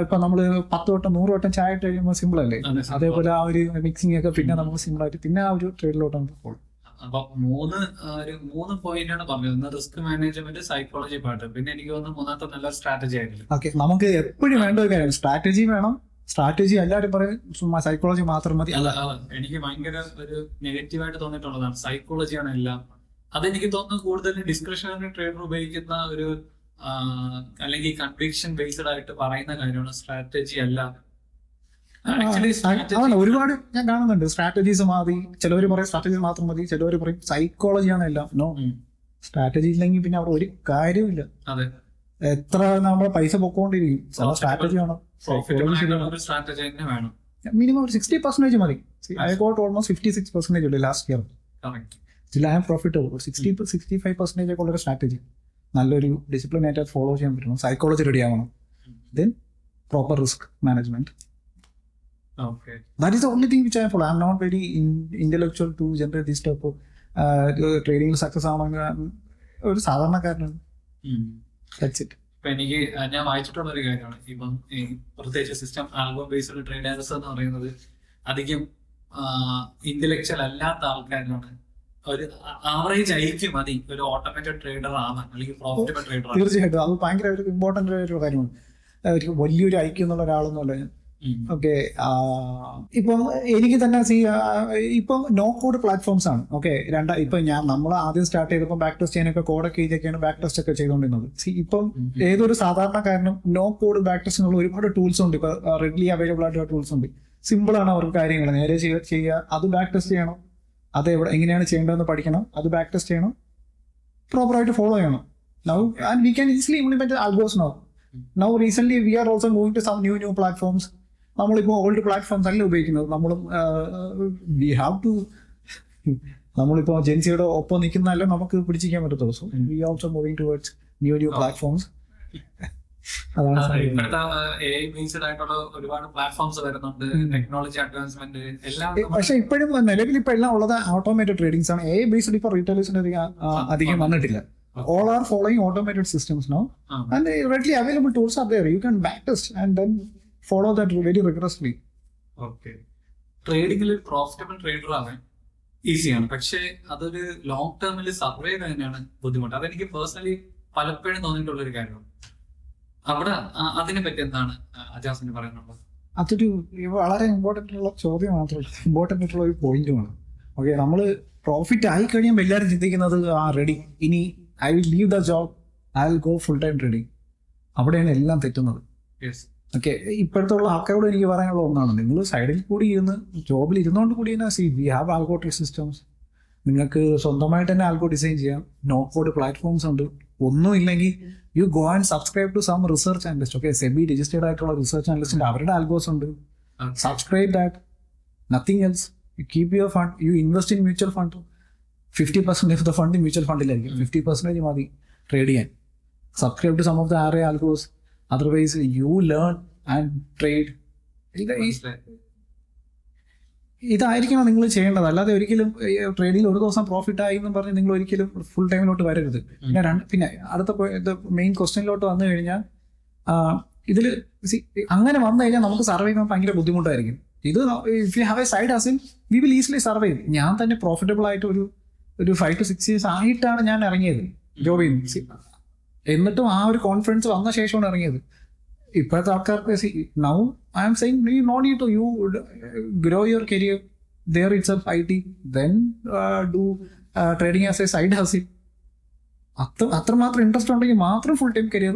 ഇപ്പൊ നമ്മൾ 10 വട്ടം 100 വട്ടം ചായ ഇട്ട് കഴിയുമ്പോൾ സിമ്പിൾ അല്ലേ, അതേപോലെ ആ ഒരു മിക്സിംഗ് ഒക്കെ പിന്നെ നമുക്ക് സിമ്പിൾ ആയിട്ട് പിന്നെ ആ ഒരു ട്രേഡിലോട്ടാണ് പോകും. അപ്പൊ മൂന്ന് പോയിന്റാണ് പറഞ്ഞത്, റിസ്ക് മാനേജ്മെന്റ്, സൈക്കോളജി പാർട്ട്, പിന്നെ എനിക്ക് തോന്നുന്നു മൂന്നാമത്തെ നല്ല സ്ട്രാറ്റജി ആയിരുന്നു. ഓക്കെ, നമുക്ക് എപ്പോഴും വേണ്ട ഒരു കാര്യം സ്ട്രാറ്റജി വേണം. സ്ട്രാറ്റജി എല്ലാവരും പറയും സൈക്കോളജി മാത്രം മതി. എനിക്ക് ഭയങ്കര ഒരു നെഗറ്റീവായിട്ട് തോന്നിയിട്ടുള്ളതാണ്, സൈക്കോളജിയാണ് എല്ലാം. അതെനിക്ക് തോന്നുന്നു കൂടുതൽ ഡിസ്ക്രിപ്ഷണറി ട്രേഡർ ഉപയോഗിക്കുന്ന ഒരു അല്ലെങ്കിൽ കൺവിക്ഷൻ ബേസ്ഡ് ആയിട്ട് പറയുന്ന കാര്യമാണ്, സ്ട്രാറ്റജി അല്ല Actually, ആണ് ഒരുപാട് ഞാൻ കാണുന്നുണ്ട്. സ്ട്രാറ്റജീസ് മതി, ചിലവർ പറയും സ്ട്രാറ്റജീസ് മാത്രം മതി, ചിലവർ പറയും സൈക്കോളജിയാണ് എല്ലാം. നോ, സ്ട്രാറ്റജി ഇല്ലെങ്കിൽ പിന്നെ അവിടെ ഒരു കാര്യമില്ല. അതെ, എത്ര നമ്മളെ പൈസ പൊക്കോണ്ടിരിക്കും. സ്ട്രാറ്റജി വേണം, സ്ട്രാറ്റജി തന്നെ വേണം. മിനിമം ഒരു 60% മതി. ഐ ഗോട്ട് ഓൾമോസ്റ്റ് 56% ഉള്ളൂ last year. Still I am profitable. 65% ഒക്കെ ഉള്ളൊരു സ്ട്രാറ്റജി, നല്ലൊരു ഡിസിപ്ലിൻ ആയിട്ട് ഫോളോ ചെയ്യാൻ പറ്റണം, സൈക്കോളജി റെഡി ആവണം, then proper risk management. That is the only thing which I follow. I am not very intellectual to generate this type of trading success ആണെങ്കിൽ ഒരു സാധാരണക്കാരനാണ്. That's it. ഇപ്പൊ എനിക്ക് ഞാൻ വായിച്ചിട്ടുള്ള ഒരു കാര്യമാണ്, ഇപ്പം ഈ പ്രത്യേകിച്ച് സിസ്റ്റം ആൽബം ബേസ്ഡ് ട്രേഡേഴ്സ് എന്ന് പറയുന്നത് അധികം ഇന്റലക്ച്വൽ അല്ലാത്ത ആൾക്കാരാണ്. ഒരു ആവറേജ് ഐക്യം മതി ഒരു ഓട്ടോമേറ്റഡ് ട്രേഡർ ആവാൻ, അല്ലെങ്കിൽ പ്രോഫിറ്റബിൾ ട്രേഡർ. തീർച്ചയായിട്ടും അത് ഭയങ്കര ഒരു ഇമ്പോർട്ടന്റ് ഒരു കാര്യമാണ്. വലിയൊരു ഐക്യം എന്നുള്ള ഒരാളൊന്നുമല്ല. ഓക്കെ, ഇപ്പം എനിക്ക് തന്നെ ഇപ്പം നോ കോഡ് പ്ലാറ്റ്ഫോംസ് ആണ്. ഓക്കെ, ഇപ്പം നമ്മൾ ആദ്യം സ്റ്റാർട്ട് ചെയ്തപ്പോൾ ബാക്ക് ടെസ്റ്റ് ചെയ്യാനൊക്കെ കോഡൊക്കെ ഇതൊക്കെയാണ് ബാക്ക് ടെസ്റ്റ് ഒക്കെ ചെയ്തുകൊണ്ടിരുന്നത്. ഇപ്പം ഏതൊരു സാധാരണക്കാരനും നോ കോഡ് ബാക്ക് ടെസ്റ്റിനുള്ള ഒരുപാട് ടൂൾസ് ഉണ്ട്. ഇപ്പൊ റെഡ്ലി അവൈലബിൾ ആയിട്ടുള്ള ടൂൾസ് ഉണ്ട്. സിമ്പിൾ ആണ് അവർക്ക് കാര്യങ്ങൾ നേരെ ചെയ്യുക, അത് ബാക്ക് ടെസ്റ്റ് ചെയ്യണം, അത് എങ്ങനെയാണ് ചെയ്യേണ്ടതെന്ന് പഠിക്കണം, അത് ബാക്ക് ടെസ്റ്റ് ചെയ്യണം, പ്രോപ്പറായിട്ട് ഫോളോ ചെയ്യണം. Now and we can easily implement algos now. Now recent we are also moving to some new platforms. നമ്മളിപ്പോൾ ഓൾഡ് പ്ലാറ്റ്ഫോംസ് അല്ല ഉപയോഗിക്കുന്നത്. നമ്മളും വി ഹാവ് ടു, നമ്മളിപ്പോൾ ജെൻസിയുടെ ഒപ്പം നിൽക്കുന്നതല്ല നമുക്ക് പിടിച്ചിരിക്കാൻ പറ്റത്തുള്ളൂ. So we also moving towards new platforms. അതാണ് ഒരുപാട് പ്ലാറ്റ്ഫോംസ് വരുന്നുണ്ട്, ടെക്നോളജി അഡ്വാൻസ്മെന്റ് എല്ലാം. പക്ഷെ ഇപ്പോഴും നിലവിൽ ഇപ്പൊ എല്ലാം ഉള്ളത് ഓട്ടോമേറ്റഡ് ട്രേഡിംഗ്സ് ആണ്. AI ബേസ്ഡ് ഇപ്പൊ റീറ്റെയിലേഴ്സിന് അധികം വന്നിട്ടില്ല. All are following automated systems now, and the readily available tools are there. You can backtest and then follow that very rigorously. Okay, ട്രേഡിംഗിൽ പ്രോഫിറ്റബിൾ ട്രേഡർ ആവാൻ ഈസിയാണ്, പക്ഷേ അതൊരു ലോങ് ടേമിൽ സർവൈവ് തന്നെയാണ് ബുദ്ധിമുട്ട്. അതെനിക്ക് പേഴ്സണലി പലപ്പോഴും തോന്നിയിട്ടുള്ള ഒരു കാര്യമാണ്. അവിടെ അതിനെ പറ്റി എന്താണ് അജാസിന് പറയാനുള്ളത്? അതൊരു വളരെ ഇമ്പോർട്ടൻ്റ് ഉള്ള ചോദ്യം മാത്രമല്ല, ഇമ്പോർട്ടൻ്റ് ആയിട്ടുള്ള ഒരു പോയിന്റുമാണ്. ഓക്കെ, നമ്മൾ പ്രോഫിറ്റ് ആയി കഴിയുമ്പോൾ എല്ലാവരും ചിന്തിക്കുന്നത് റെഡി, ഇനി I will leave the job, I will go full time trading. അവിടെയാണ് എല്ലാം തെറ്റുന്നത്. ഓക്കെ, ഇപ്പോഴത്തെ ഉള്ള ആൾക്കാരോട് എനിക്ക് പറയാനുള്ള ഒന്നാണ്, നിങ്ങൾ സൈഡിൽ കൂടി ഇരുന്ന് ജോബിൽ ഇരുന്നുകൊണ്ട് കൂടി തന്നെ വി ഹാവ് ആൽഗോട്രിക് സിസ്റ്റംസ്. നിങ്ങൾക്ക് സ്വന്തമായിട്ട് തന്നെ ആൽഗോ ഡിസൈൻ ചെയ്യാം. നോ കോഡ് പ്ലാറ്റ്ഫോംസ് ഉണ്ട്. ഒന്നും ഇല്ലെങ്കിൽ you go and subscribe to some research analyst. Okay, SEBI registered ആയിട്ടുള്ള റിസർച്ച് അനലിസ്റ്റിന്റെ അവരുടെ ആൽഗോസ് ഉണ്ട്. Subscribe that, nothing else. You keep your fund, you invest in mutual fund. 50% of the fund in mutual fund ഇല്ലായിരിക്കും, 50% മതി trade ചെയ്യാൻ. Subscribe to some of the RA algos. Otherwise you learn and trade. ഇതായിരിക്കണം നിങ്ങൾ ചെയ്യേണ്ടത്. അല്ലാതെ ഒരിക്കലും ട്രേഡിൽ ഒരു ദിവസം പ്രോഫിറ്റ് ആയി എന്ന് പറഞ്ഞ് നിങ്ങൾ ഒരിക്കലും ഫുൾ ടൈമിലോട്ട് വരരുത്. പിന്നെ അടുത്ത മെയിൻ ക്വസ്റ്റ്യനിലോട്ട് വന്നു കഴിഞ്ഞാൽ ഇതിൽ അങ്ങനെ വന്നു കഴിഞ്ഞാൽ നമുക്ക് സർവൈവ് ചെയ്യാൻ ഭയങ്കര ബുദ്ധിമുട്ടായിരിക്കും. ഇത് if you have a side hustle we will easily survive. ഞാൻ തന്നെ പ്രോഫിറ്റബിൾ ആയിട്ട് ഒരു 5 to 6 years ആയിട്ടാണ് ഞാൻ ഇറങ്ങിയത് ജോബ് ചെയ്യുന്നത്. എന്നിട്ടും ആ ഒരു കോൺഫിഡൻസ് വന്ന ശേഷമാണ് ഇറങ്ങിയത്. ഇപ്പോഴത്തെ ആൾക്കാർക്ക് now I am saying you know need to you grow your career there itself IT, then do trading as a side hustle. അത്രമാത്രം ഇൻട്രസ്റ്റ് ഉണ്ടെങ്കിൽ മാത്രം ഫുൾ ടൈം കരിയർ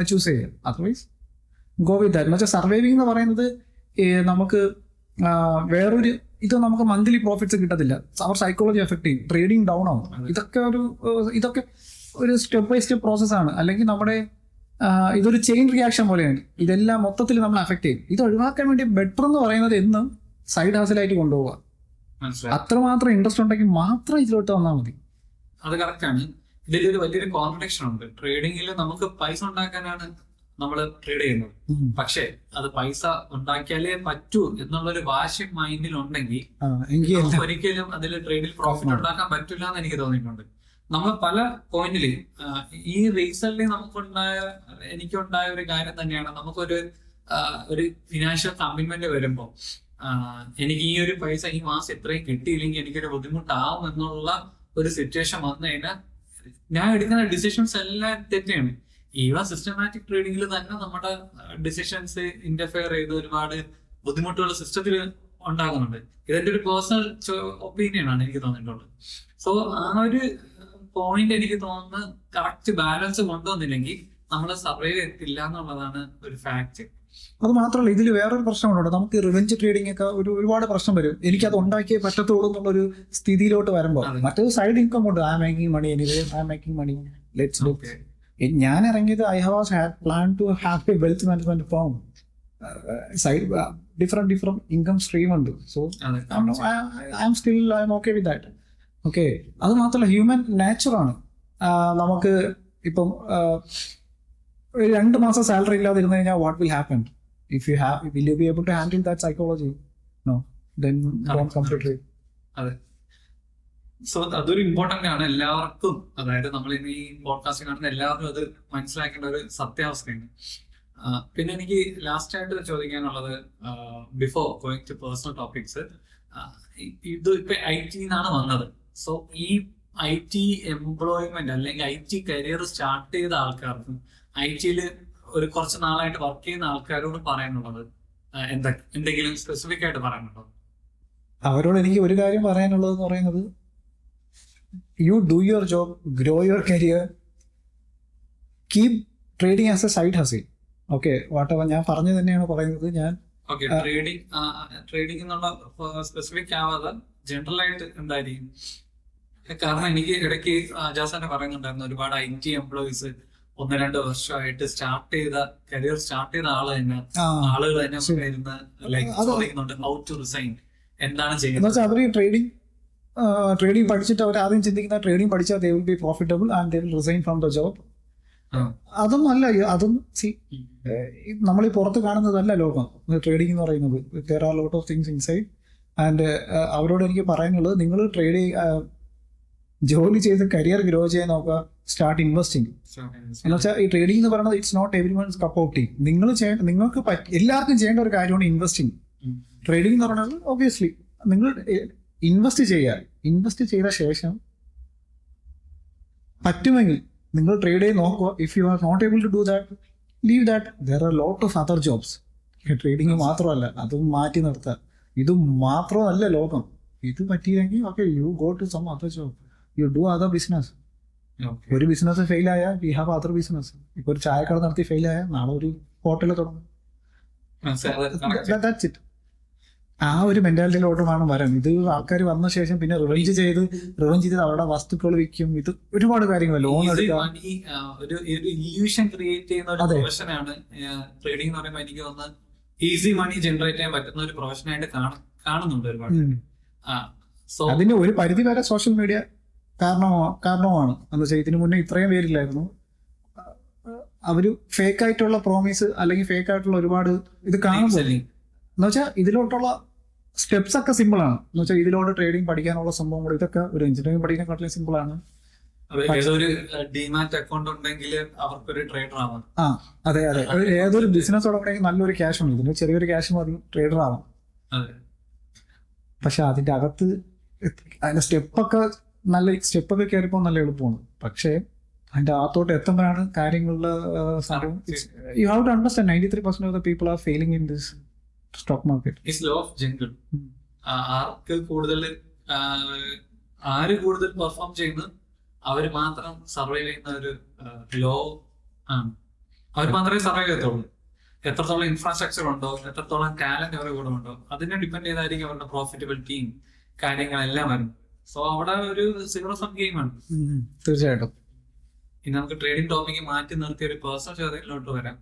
ചൂസ് ചെയ്യുക. Otherwise go with that. എന്നുവെച്ചാൽ surviving എന്ന് പറയുന്നത് നമുക്ക് വേറൊരു ഇത് നമുക്ക് മന്ത്ലി പ്രോഫിറ്റ്സ് കിട്ടത്തില്ല. അവർ സൈക്കോളജി എഫക്ട് ചെയ്യും, ട്രേഡിങ് ഡൗൺ ആവും. ഇതൊക്കെ ഒരു സ്റ്റെപ്പ് ബൈ സ്റ്റെപ്പ് പ്രോസസ്സാണ്. അല്ലെങ്കിൽ നമ്മുടെ ഇതൊരു ചെയിൻ റിയാക്ഷൻ പോലെയാണ്. ഇതെല്ലാം മൊത്തത്തിൽ നമ്മൾ അഫക്ട് ചെയ്യും. ഇത് ഒഴിവാക്കാൻ വേണ്ടി ബെറ്റർ എന്ന് പറയുന്നത് എന്നും സൈഡ് ഹസിലായിട്ട് കൊണ്ടുപോവുക. അത്രമാത്രം ഇൻട്രസ്റ്റ് ഉണ്ടെങ്കിൽ മാത്രം ഇതിലോട്ട് വന്നാൽ മതി. അത് കറക്റ്റാണ്. ഇതിലൊരു വലിയൊരു കോൺട്രഡിക്ഷൻ ഉണ്ട്. ട്രേഡിങ്ങിൽ നമുക്ക് പൈസ ഉണ്ടാക്കാനാണ് നമ്മൾ ട്രേഡ് ചെയ്യുന്നത്. പക്ഷെ അത് പൈസ ഉണ്ടാക്കിയാലേ പറ്റൂ എന്നുള്ളൊരു വാശി മൈൻഡിൽ ഉണ്ടെങ്കിൽ ഒരിക്കലും അതിൽ ട്രേഡിൽ പ്രോഫിറ്റ് ഉണ്ടാക്കാൻ പറ്റില്ല എന്ന് എനിക്ക് തോന്നിയിട്ടുണ്ട്. നമ്മൾ പല പോയിന്റിൽ ഈ റീസെന്റ് എനിക്കുണ്ടായ ഒരു കാര്യം തന്നെയാണ്. നമുക്കൊരു ഫിനാൻഷ്യൽ കമ്മിറ്റ്മെന്റ് വരുമ്പോൾ എനിക്ക് ഈ ഒരു പൈസ ഈ മാസം ഇത്രയും കിട്ടിയില്ലെങ്കിൽ എനിക്കൊരു ബുദ്ധിമുട്ടാവും എന്നുള്ള ഒരു സിറ്റുവേഷൻ വന്നു കഴിഞ്ഞാൽ ഞാൻ എടുക്കുന്ന ഡിസിഷൻസ് എല്ലാം തെറ്റാണ്. ഈവൻ സിസ്റ്റമാറ്റിക് ട്രേഡിംഗിൽ തന്നെ നമ്മുടെ ഡിസിഷൻസ് ഇന്റർഫെയർ ചെയ്ത് ഒരുപാട് ബുദ്ധിമുട്ടുകൾ സിസ്റ്റത്തിൽ ഉണ്ടാകുന്നുണ്ട്. ഇതെന്റെ ഒരു പേഴ്സണൽ ഒപ്പീനിയൻ ആണ് എനിക്ക് തോന്നിയിട്ടുള്ളത്. സോ ആ ഒരു പോയിന്റ് എനിക്ക് തോന്നുന്നത് കറക്റ്റ് ബാലൻസ് കൊണ്ടുവന്നില്ലെങ്കിൽ നമ്മൾ സർവൈവ് ചെയ്തിട്ടില്ല എന്നുള്ളതാണ് ഒരു ഫാക്ട്. അത് മാത്രമല്ല ഇതിൽ വേറൊരു പ്രശ്നമുണ്ട്. നമുക്ക് റിവെഞ്ച് ട്രേഡിംഗ് ഒക്കെ ഒരുപാട് പ്രശ്നം വരും. എനിക്കത് ഉണ്ടാക്കിയേ പറ്റത്തുള്ളൂ എന്നുള്ളൊരു സ്ഥിതിയിലോട്ട് വരുമ്പോൾ മറ്റൊരു സൈഡ് ഇൻകം ഉണ്ട്. I making money anyway, I making money, let's do. ഞാൻ ഇറങ്ങിയത് I have plan to have a wealth management firm. Side different income stream ഉണ്ട്. So I'm still I'm okay with that. Okay, അത് മാത്രമല്ല human നേച്ചറാണ്. നമുക്ക് ഇപ്പം 2 മാസം salary ഇല്ലാതെ ഇരുന്ന് കഴിഞ്ഞാൽ what will happen? If you have, will you be able to handle that psychology? No, then don't completely. അതെ, സോ അതൊരു ഇമ്പോർട്ടന്റ് ആണ് എല്ലാവർക്കും. അതായത് നമ്മൾ ഇനി ഈ പോഡ്കാസ്റ്റ് കാണുന്ന എല്ലാവരും അത് മനസ്സിലാക്കേണ്ട ഒരു സത്യാവസ്ഥയാണ്. പിന്നെ എനിക്ക് ലാസ്റ്റ് ആയിട്ട് ചോദിക്കാനുള്ളത്, before going to personal topics, ഇത് ഇപ്പൊ IT നിന്നാണ് വന്നത്. സോ ഈ IT എംപ്ലോയ്മെന്റ് അല്ലെങ്കിൽ IT കരിയർ സ്റ്റാർട്ട് ചെയ്ത ആൾക്കാർക്കും IT ഒരു കുറച്ച് നാളായിട്ട് വർക്ക് ചെയ്യുന്ന ആൾക്കാരോട് പറയാനുള്ളത് എന്തെങ്കിലും സ്പെസിഫിക് ആയിട്ട് പറയാനുണ്ടോ? അവരോട് എനിക്ക് ഒരു കാര്യം പറയാനുള്ളത് എന്ന് പറയുന്നത്, you do your job, grow your career, keep trading as a side hustle. Okay, whatever ഞാൻ പറഞ്ഞു തന്നെയാണ് പറയുന്നത്. ഞാൻ ട്രേഡിംഗ് എന്നുള്ള സ്പെസിഫിക് ആവാതെ ജനറൽ ആയിട്ട് എന്തായിരിക്കും? കാരണം എനിക്ക് ഇടയ്ക്ക് അജാസ് തന്നെ പറയുന്നുണ്ടായിരുന്നു, ഒരുപാട് IT എംപ്ലോയീസ് 1-2 വർഷമായിട്ട് കരിയർ സ്റ്റാർട്ട് ചെയ്ത ആളുകൾ തന്നെ ചോദിക്കുന്നുണ്ട് ഹൗ ടു റിസൈൻ, എന്താണ് ചെയ്യുന്നത്. അവർ ട്രേഡിംഗ് പഠിച്ചിട്ട് അവർ ആദ്യം ചിന്തിക്കുന്ന ട്രേഡിംഗ് പഠിച്ചാൽ they will be profitable and they will resign from the job. അതൊന്നും അല്ല. നമ്മൾ ഈ പുറത്ത് കാണുന്നതല്ല ലോകം ട്രേഡിംഗ് എന്ന് പറയുന്നത്. There are lot of things inside. And അവരോട് എനിക്ക് പറയാനുള്ളത്, നിങ്ങൾ ജോലി ചെയ്ത് കരിയർ ഗ്രോ ചെയ്യാൻ നോക്കുക. Start investing. എന്ന് വെച്ചാൽ ഈ ട്രേഡിംഗ് എന്ന് പറയുന്നത് it's not every one's cup of tea. നിങ്ങൾക്ക് എല്ലാവർക്കും ചെയ്യേണ്ട ഒരു കാര്യമാണ് ഇൻവെസ്റ്റിംഗ്. ട്രേഡിംഗ് എന്ന് പറയുന്നത് ഒബ്വിയസ്ലി നിങ്ങൾ ഇൻവെസ്റ്റ് ചെയ്യുക. ഇൻവെസ്റ്റ് ചെയ്ത ശേഷം പറ്റുമെങ്കിൽ നിങ്ങൾ ട്രേഡ് ചെയ്ത് നോക്കുക. If you are not able to do that, leave that. There are lot of other jobs. Trading മാത്രമല്ല, അതും മാറ്റി നിർത്തുക. ഇത് മാത്രമല്ല ലോകം. ഇത് പറ്റിയില്ലെങ്കിൽ okay, you go to some other job, you do other business. ഒരു ബിസിനസ് ഫെയിൽ ആയാൽ വി ഹാവ് അതർ ബിസിനസ്. ഇപ്പൊ ഒരു ചായക്കട നടത്തി ഫെയിൽ ആയാൽ നാളെ ഒരു ഹോട്ടലിൽ തുടങ്ങും. That's it. ആ ഒരു മെന്റാലിറ്റിയിലോട്ട് വേണം വരാൻ. ഇത് ആൾക്കാർ വന്ന ശേഷം പിന്നെ റിവെഞ്ച് ചെയ്ത് അവരുടെ വസ്തുക്കൾ വിൽക്കും. ഇത് ഒരുപാട് കാര്യങ്ങൾ, ലോൺ എടുക്കാം. ഒരു ഇല്യൂഷൻ ക്രിയേറ്റ് ചെയ്യുന്ന ഒരു പ്രൊഫഷനാണ് ട്രേഡിംഗ് എന്ന് പറയുമ്പോൾ. എനിക്ക് തോന്നുന്നത് ഈസി മണി ജനറേറ്റ് ചെയ്യാൻ പറ്റുന്ന ഒരു പ്രൊഫഷനായിട്ട് കാണുന്നുണ്ട് ഒരുപാട്. അതിന്റെ ഒരു പരിധി വരെ സോഷ്യൽ മീഡിയ കാരണമാണ്. എന്ന് വെച്ചാൽ ഇതിനു മുന്നേ ഇത്രയും പേരില്ലായിരുന്നു. അവര് ഫേക്ക് ആയിട്ടുള്ള പ്രോമിസ് അല്ലെങ്കിൽ ഫേക്ക് ആയിട്ടുള്ള ഒരുപാട് ഇത് കാണുമ്പോൾ എന്ന് വെച്ചാൽ ഇതിലോട്ടുള്ള സ്റ്റെപ്സ് ഒക്കെ സിമ്പിൾ ആണ്. എന്ന് വെച്ചാൽ ഇതിലോട്ട് ട്രേഡിംഗ് പഠിക്കാനുള്ള സംഭവങ്ങൾ ഇതൊക്കെ ഒരു എഞ്ചിനീയറിംഗ് പഠിക്കാനെക്കാട്ടിലും സിമ്പിൾ ആണ്. ഡിമാറ്റ് അക്കൗണ്ട് ഉണ്ടെങ്കിൽ അവർക്കൊരു ട്രേഡർ ആവാം. അതെ. ഏതൊരു ബിസിനസ് തുടങ്ങണമെങ്കിൽ നല്ലൊരു ക്യാഷ് ഉണ്ട്. ഇതിന് ചെറിയൊരു ക്യാഷ് മതി ട്രേഡർ ആവാം. പക്ഷെ അതിന്റെ അകത്ത് അതിന്റെ സ്റ്റെപ്പൊക്കെ കയറിപ്പോ നല്ല എളുപ്പമാണ്. പക്ഷേ അതിന്റെ അകത്തോട്ട് എത്തുമ്പോഴാണ് കാര്യങ്ങളുടെ സംഭവം. You have to understand 93% of the people are failing in this stock market. It's law of jungle. ആര് കൂടുതൽ പെർഫോം ചെയ്യുന്നു അവര് മാത്രം സർവൈവ് ചെയ്യുന്ന ഒരു ലോ ആണ്. അവർ മാത്രമേ സർവൈവ് ചെയ്യത്തുള്ളൂ. എത്രത്തോളം ഇൻഫ്രാസ്ട്രക്ചർ ഉണ്ടോ, എത്രത്തോളം ടാലന്റ് അവരുടെ കൂടെ ഉണ്ടോ, അതിനെ ഡിപ്പെൻഡ് ചെയ്തായിരിക്കും അവരുടെ പ്രോഫിറ്റബിലിറ്റിയും കാര്യങ്ങളെല്ലാം വരുന്നത്. സോ അവിടെ ഒരു സീറോ സം ഗെയിമാണ്. തീർച്ചയായിട്ടും. ഇനി നമുക്ക് ട്രേഡിംഗ് ടോപ്പിക്ക് മാറ്റി നിർത്തിയ ഒരു പേഴ്സണൽ ചോദ്യത്തിലോട്ട് വരാം.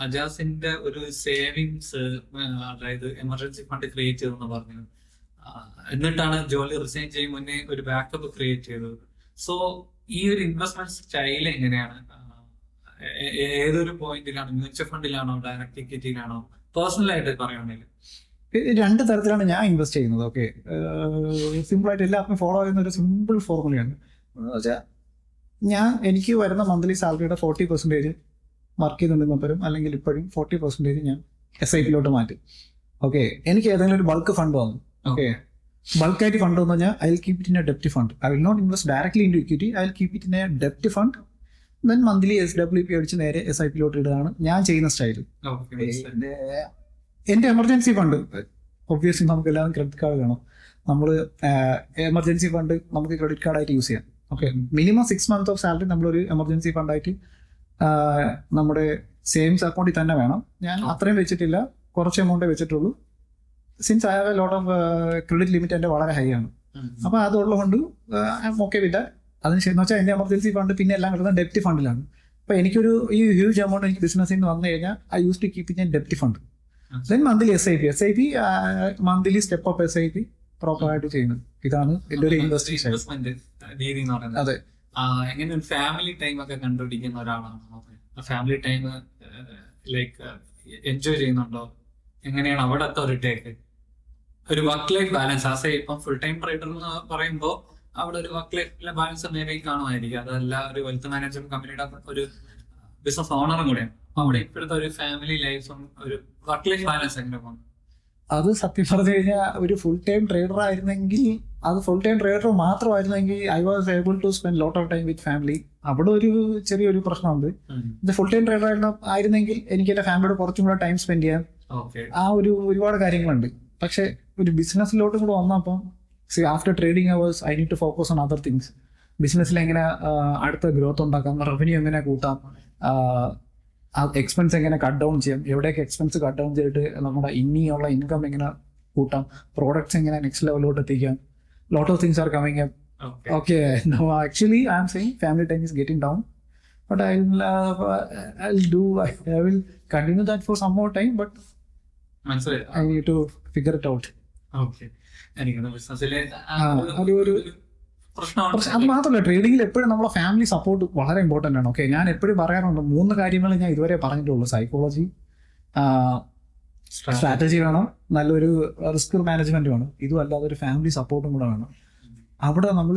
അജാസിന്റെ ഒരു സേവിങ്സ്, അതായത് എമർജൻസി ഫണ്ട് ക്രിയേറ്റ് ചെയ്തെന്ന് പറഞ്ഞു. എന്നിട്ടാണ് ജോലി റിസൈൻ ചെയ്യും മുന്നേ ഒരു ബാക്കപ്പ് ക്രിയേറ്റ് ചെയ്തത്. സോ ഈ ഒരു ഇൻവെസ്റ്റ്മെന്റ് സ്റ്റൈൽ എങ്ങനെയാണ്? ഏതൊരു പോയിന്റിലാണ്? Mutual ഫണ്ടിലാണോ, direct ഇക്വിറ്റിയിലാണോ? പേഴ്സണലായിട്ട് പറയുകയാണെങ്കിൽ 2 തരത്തിലാണ് ഞാൻ ഇൻവെസ്റ്റ് ചെയ്യുന്നത്. ഓക്കെ, സിമ്പിളായിട്ട് എല്ലാവർക്കും ഫോളോ ചെയ്യുന്ന ഒരു സിമ്പിൾ ഫോർമുലയാണ്. എനിക്ക് വരുന്ന മന്ത്ലി സാലറിയുടെ 40% വർക്ക് ചെയ്തുകൊണ്ടിരുന്ന പരം അല്ലെങ്കിൽ ഇപ്പോഴും 40% ഞാൻ SIP-ലോട്ട് മാറ്റും. ഓക്കെ, എനിക്ക് ഏതെങ്കിലും ഒരു ബൾക്ക് ഫണ്ട് വന്നു. ഓക്കെ, ബൾക്കായിട്ട് ഫണ്ട് വന്നു കഴിഞ്ഞാൽ I will keep it in A ഡെപ്റ്റ് fund. I will not invest directly in to equity. I will keep it in A ഡെപ്റ്റ് fund. Then monthly SWP അടിച്ച് നേരെ SIP-ലോട്ട് ഇടുകയാണ് ഞാൻ ചെയ്യുന്ന സ്റ്റൈൽ. എൻ്റെ എമർജൻസി ഫണ്ട് ഒബ്വിയസ്ലി നമുക്ക് എല്ലാവരും ക്രെഡിറ്റ് കാർഡ് വേണം. നമ്മൾ എമർജൻസി ഫണ്ട് നമുക്ക് ക്രെഡിറ്റ് കാർഡായിട്ട് യൂസ് ചെയ്യാം. Okay, minimum 6 months of salary നമ്മളൊരു എമർജൻസി ഫണ്ടായിട്ട് നമ്മുടെ സേവിങ്സ് അക്കൗണ്ടിൽ തന്നെ വേണം. ഞാൻ അത്രയും വെച്ചിട്ടില്ല, കുറച്ച് എമൗണ്ടേ വെച്ചിട്ടുള്ളൂ. Since I have a lot of credit limit എൻ്റെ വളരെ ഹൈ ആണ്. അപ്പോൾ അതുള്ളതുകൊണ്ട് I'm okay with that. അതിനുശേഷം എന്ന് വെച്ചാൽ എൻ്റെ എമർജൻസി ഫണ്ട് പിന്നെ എല്ലാം കിട്ടുന്നത് ഡെപ്റ്റ് ഫണ്ടിലാണ്. അപ്പോൾ എനിക്കൊരു ഈ ഹ്യൂജ് എമൗണ്ട് എനിക്ക് ബിസിനസ്സിൽ നിന്ന് വന്നു കഴിഞ്ഞാൽ I use to keep in ഡെപ്റ്റ് fund. Then monthly SIP monthly step off SIP പ്രോപ്പറായിട്ട് ചെയ്യുന്നത്. ഇതാണ് എൻ്റെ ഒരു ഇൻവെസ്റ്റ്മെന്റ് രീതി എന്ന് പറയുന്നത്. അതെ. എങ്ങനെ ഒരു ഫാമിലി ടൈം ഒക്കെ കണ്ടുപിടിക്കുന്ന ഒരാളാണോ? ഫാമിലി ടൈം ലൈക്ക് എൻജോയ് ചെയ്യുന്നുണ്ടോ? എങ്ങനെയാണ് അവിടത്തെ ഒരു ടേക്ക്? ഒരു വർക്ക് ലൈഫ് ബാലൻസ് ആസെ ഇപ്പം ഫുൾ ടൈം ട്രേഡർ എന്ന് പറയുമ്പോൾ അവിടെ ഒരു വർക്ക് ലൈഫ് ബാലൻസ് മേബി കാണുമായിരിക്കും. അതല്ല ഒരു വെൽത്ത് മാനേജ്മെന്റ് കമ്പനിയുടെ ഒരു ബിസിനസ് ഓണറും കൂടെയാണ്. അവിടെ ഇപ്പോഴത്തെ ഒരു ഫാമിലി ലൈഫും ഒരു വർക്ക് ലൈഫ് ബാലൻസ് എങ്ങനെ പോകുന്നു? അത് സത്യം പറഞ്ഞു കഴിഞ്ഞാൽ ഒരു ഫുൾ ടൈം ട്രേഡർ ആയിരുന്നെങ്കിൽ, അത് ഫുൾ ടൈം ട്രേഡർ മാത്രമായിരുന്നെങ്കിൽ I was able to spend lot of time with family. അവിടെ ഒരു ചെറിയൊരു പ്രശ്നമുണ്ട്. ഇത് ഫുൾ ടൈം ട്രേഡർ ആയിരുന്നെങ്കിൽ എനിക്ക് എൻ്റെ ഫാമിലിയോട് കുറച്ചും കൂടെ ടൈം സ്പെൻഡ് ചെയ്യാൻ ആ ഒരുപാട് കാര്യങ്ങളുണ്ട്. പക്ഷെ ഒരു ബിസിനസ്സിലോട്ടും കൂടെ വന്നപ്പോൾ after trading hours I need to focus on other things. ബിസിനസ്സിൽ എങ്ങനെ അടുത്ത ഗ്രോത്ത് ഉണ്ടാക്കാം, റവന്യൂ എങ്ങനെ കൂട്ടാം, എക്സ്പെൻസ് എങ്ങനെ കട്ട് ഡൗൺ ചെയ്യാം, എവിടെയൊക്കെ എക്സ്പെൻസ് കട്ട് ഡൗൺ ചെയ്തിട്ട് നമ്മുടെ ഇനിയുള്ള ഇൻകം എങ്ങനെ കൂട്ടാം, പ്രോഡക്ട്സ് എങ്ങനെ നെക്സ്റ്റ് ലെവലിലോട്ട് എത്തിക്കാം. Lot of things are coming up. Okay, no, actually I'm saying family time is getting down, but I will continue that for some more time, but I need to figure it out. Okay. ബിസിനസ്സിലെ അത് മാത്രമല്ല, ട്രേഡിങ്ങിൽ എപ്പോഴും നമ്മളെ family support വളരെ important ആണ്. Okay, ഞാൻ എപ്പോഴും പറയാറുണ്ട് 3 കാര്യങ്ങൾ ഞാൻ ഇതുവരെ പറഞ്ഞിട്ടുള്ളൂ. സൈക്കോളജി, സ്ട്രാറ്റജി വേണം, നല്ലൊരു റിസ്ക് മാനേജ്മെന്റ് വേണം. ഇതും അല്ലാതെ ഒരു ഫാമിലി സപ്പോർട്ടും കൂടെ വേണം. അവിടെ നമ്മൾ